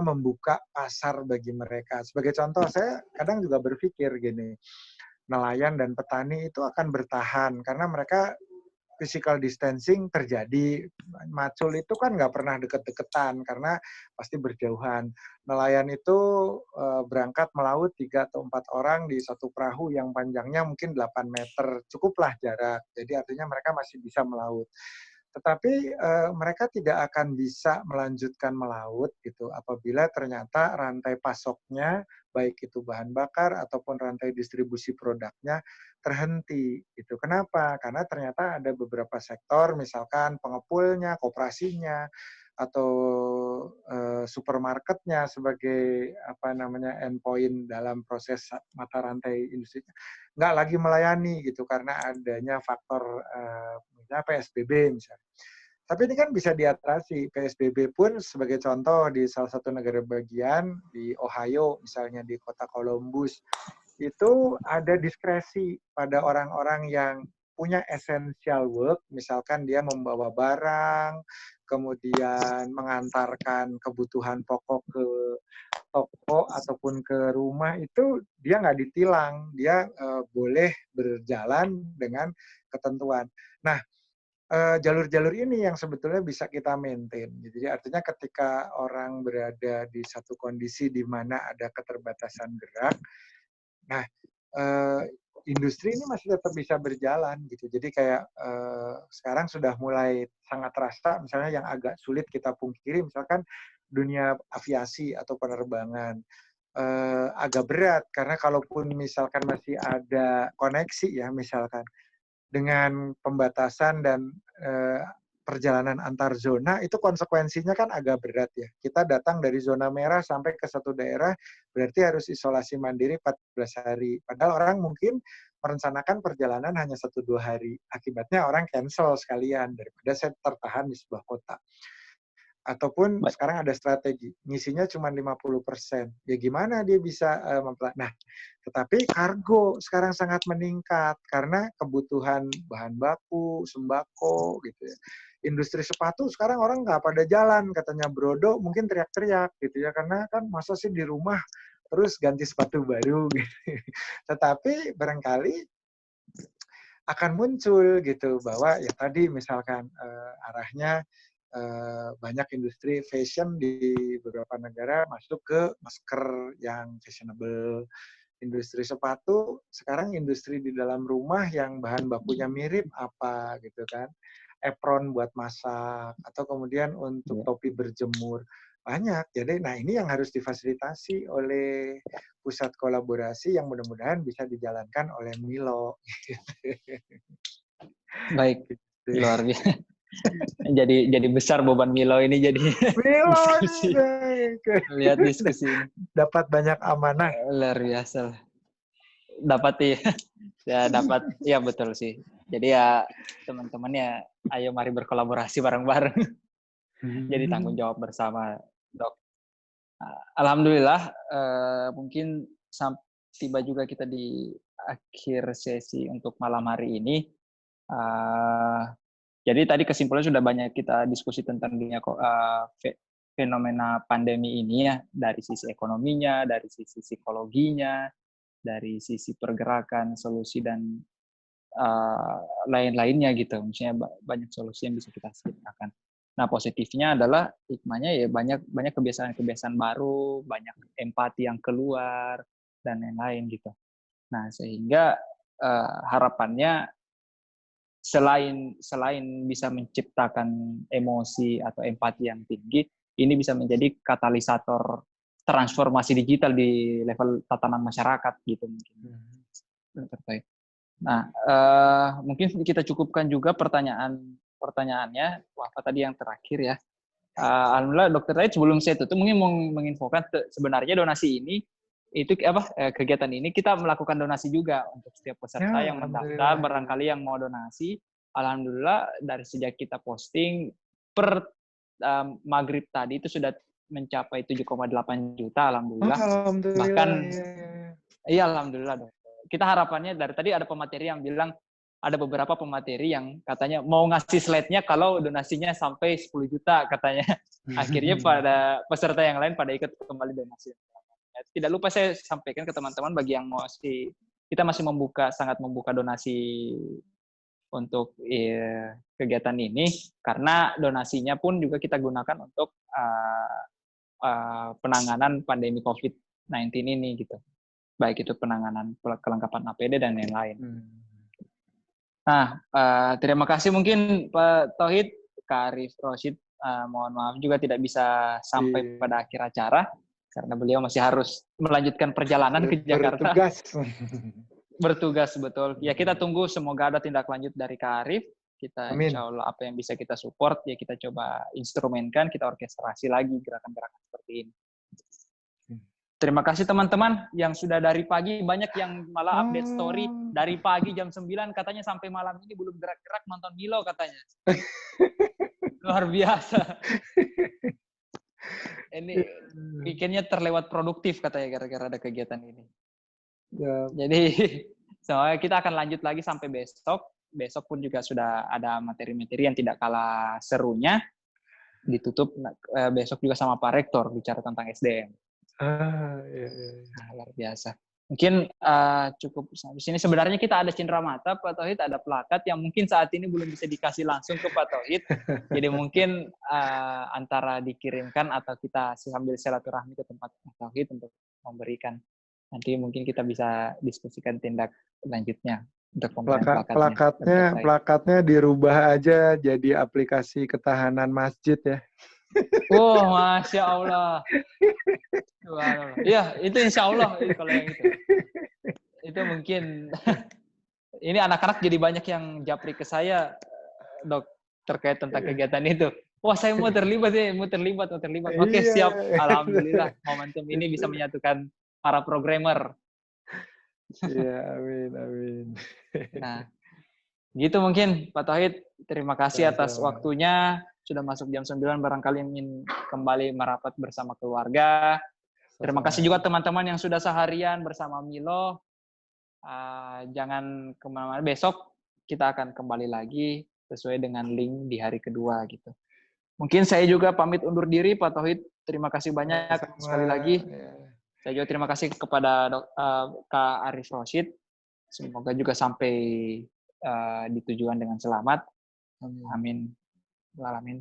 membuka pasar bagi mereka. Sebagai contoh, saya kadang juga berpikir gini, nelayan dan petani itu akan bertahan karena mereka physical distancing terjadi. Macul itu kan nggak pernah deket-deketan karena pasti berjauhan. Nelayan itu berangkat melaut 3 atau 4 orang di satu perahu yang panjangnya mungkin 8 meter, cukuplah jarak. Jadi artinya mereka masih bisa melaut. Tetapi mereka tidak akan bisa melanjutkan melaut gitu apabila ternyata rantai pasoknya, baik itu bahan bakar ataupun rantai distribusi produknya terhenti gitu. Kenapa? Karena ternyata ada beberapa sektor, misalkan pengepulnya, koperasinya, atau supermarketnya sebagai endpoint dalam proses mata rantai industri nggak lagi melayani gitu karena adanya faktor misalnya PSBB misalnya. Tapi ini kan bisa diatasi. PSBB pun sebagai contoh di salah satu negara bagian di Ohio misalnya di kota Columbus itu ada diskresi pada orang-orang yang punya essential work, misalkan dia membawa barang, kemudian mengantarkan kebutuhan pokok ke toko ataupun ke rumah itu dia nggak ditilang, dia boleh berjalan dengan ketentuan. Nah, jalur-jalur ini yang sebetulnya bisa kita maintain. Jadi artinya ketika orang berada di satu kondisi di mana ada keterbatasan gerak, nah industri ini masih tetap bisa berjalan gitu. Jadi kayak sekarang sudah mulai sangat terasa, misalnya yang agak sulit kita pungkiri, misalkan dunia aviasi atau penerbangan. Agak berat karena kalaupun misalkan masih ada koneksi ya misalkan dengan pembatasan dan perjalanan antar zona itu konsekuensinya kan agak berat ya. Kita datang dari zona merah sampai ke satu daerah berarti harus isolasi mandiri 14 hari. Padahal orang mungkin merencanakan perjalanan hanya 1-2 hari. Akibatnya orang cancel sekalian daripada saya tertahan di sebuah kota. Ataupun sekarang ada strategi, ngisinya cuma 50%. Ya gimana dia bisa nah, tetapi kargo sekarang sangat meningkat karena kebutuhan bahan baku, sembako gitu ya. Industri sepatu sekarang orang nggak pada jalan, katanya Brodo mungkin teriak-teriak gitu ya, karena kan masa sih di rumah terus ganti sepatu baru gitu. Tetapi barangkali akan muncul gitu bahwa ya tadi misalkan arahnya banyak industri fashion di beberapa negara masuk ke masker yang fashionable. Industri sepatu, sekarang industri di dalam rumah yang bahan bakunya mirip apa gitu kan. Apron buat masak, atau kemudian untuk topi berjemur. Banyak. Jadi, nah ini yang harus difasilitasi oleh pusat kolaborasi yang mudah-mudahan bisa dijalankan oleh Milo. Baik, luar biasa. Jadi besar beban Milo ini jadi Milo diskusi. Lihat diskusi ini. Dapat banyak amanah. Luar biasa. Dapat ya betul sih. Jadi ya teman-teman ya ayo mari berkolaborasi bareng-bareng. Jadi tanggung jawab bersama, Dok. Alhamdulillah mungkin tiba juga kita di akhir sesi untuk malam hari ini. Jadi tadi kesimpulannya sudah banyak kita diskusi tentang dunia fenomena pandemi ini ya, dari sisi ekonominya, dari sisi psikologinya, dari sisi pergerakan, solusi dan lain-lainnya gitu. Misalnya banyak solusi yang bisa kita ciptakan. Nah, positifnya adalah hikmahnya ya banyak kebiasaan-kebiasaan baru, banyak empati yang keluar dan lain-lain gitu. Nah, sehingga harapannya selain bisa menciptakan emosi atau empati yang tinggi, ini bisa menjadi katalisator transformasi digital di level tatanan masyarakat gitu mungkin. Terkait. Nah, mungkin kita cukupkan juga pertanyaannya. Apa tadi yang terakhir ya? Alhamdulillah, Dokter Tait sebelum saya tutup mungkin mau menginfokan sebenarnya donasi ini itu kegiatan ini kita melakukan donasi juga untuk setiap peserta yang mendaftar, barangkali yang mau donasi. Alhamdulillah dari sejak kita posting per maghrib tadi itu sudah mencapai 7,8 juta alhamdulillah. Bahkan iya alhamdulillah, Dok. Kita harapannya dari tadi ada pemateri yang bilang ada beberapa pemateri yang katanya mau ngasih slide-nya kalau donasinya sampai 10 juta katanya. Akhirnya pada peserta yang lain pada ikut kembali donasi. Tidak lupa saya sampaikan ke teman-teman bagi yang mau kita masih sangat membuka donasi untuk kegiatan ini, karena donasinya pun juga kita gunakan untuk penanganan pandemi COVID-19 ini gitu. Baik itu penanganan kelengkapan APD dan lain-lain. Nah, terima kasih mungkin Pak Tauhid, Kak Arif Rosyid, mohon maaf juga tidak bisa sampai pada akhir acara karena beliau masih harus melanjutkan perjalanan ke Jakarta. Bertugas betul. Ya kita tunggu semoga ada tindak lanjut dari Kak Arif. Kita insya Allah apa yang bisa kita support ya kita coba instrumenkan, kita orkestrasi lagi gerakan-gerakan seperti ini. Terima kasih teman-teman yang sudah dari pagi, banyak yang malah update story dari pagi jam 9 katanya sampai malam ini belum gerak-gerak nonton Milo katanya. Luar biasa. Ini weekendnya terlewat produktif katanya gara-gara ada kegiatan ini. Ya. Jadi soalnya kita akan lanjut lagi sampai besok. Besok pun juga sudah ada materi-materi yang tidak kalah serunya. Ditutup besok juga sama Pak Rektor bicara tentang SDM. Iya. Nah, luar biasa. Mungkin cukup sampai sini. Sebenarnya kita ada cenderamata Pak Tauhid, ada plakat yang mungkin saat ini belum bisa dikasih langsung ke Pak Tauhid. Jadi mungkin antara dikirimkan atau kita sambil silaturahmi ke tempat Pak Tauhid untuk memberikan. Nanti mungkin kita bisa diskusikan tindak lanjutnya untuk pemberian plakatnya dirubah aja jadi aplikasi ketahanan masjid ya. Oh, Masya Allah. Iya, itu insya Allah kalau yang itu. Itu mungkin ini anak-anak jadi banyak yang japri ke saya, Dok, terkait tentang kegiatan itu. Wah, saya mau terlibat. Oke, siap. Alhamdulillah, momentum ini bisa menyatukan para programmer. Iya, amin. Nah, gitu mungkin Pak Tauhid. Terima kasih atas waktunya. Sudah masuk jam 9, barangkali ingin kembali merapat bersama keluarga. Terima kasih juga teman-teman yang sudah seharian bersama Milo. Jangan kemana-mana. Besok kita akan kembali lagi sesuai dengan link di hari kedua gitu. Mungkin saya juga pamit undur diri, Pak Tauhid. Terima kasih banyak sekali lagi. Saya juga terima kasih kepada Kak Arif Rosyid. Semoga juga sampai di tujuan dengan selamat. Amin.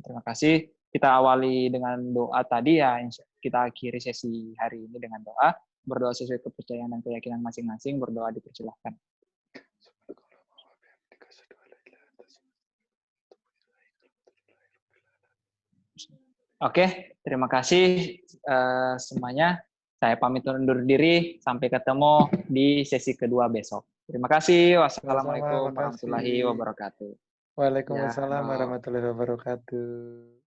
Terima kasih. Kita awali dengan doa tadi ya. Kita akhiri sesi hari ini dengan doa. Berdoa sesuai kepercayaan dan keyakinan masing-masing. Berdoa dipersilahkan. Oke, terima kasih semuanya. Saya pamit undur diri. Sampai ketemu di sesi kedua besok. Terima kasih. Wassalamualaikum warahmatullahi wabarakatuh. Waalaikumsalam warahmatullahi wabarakatuh.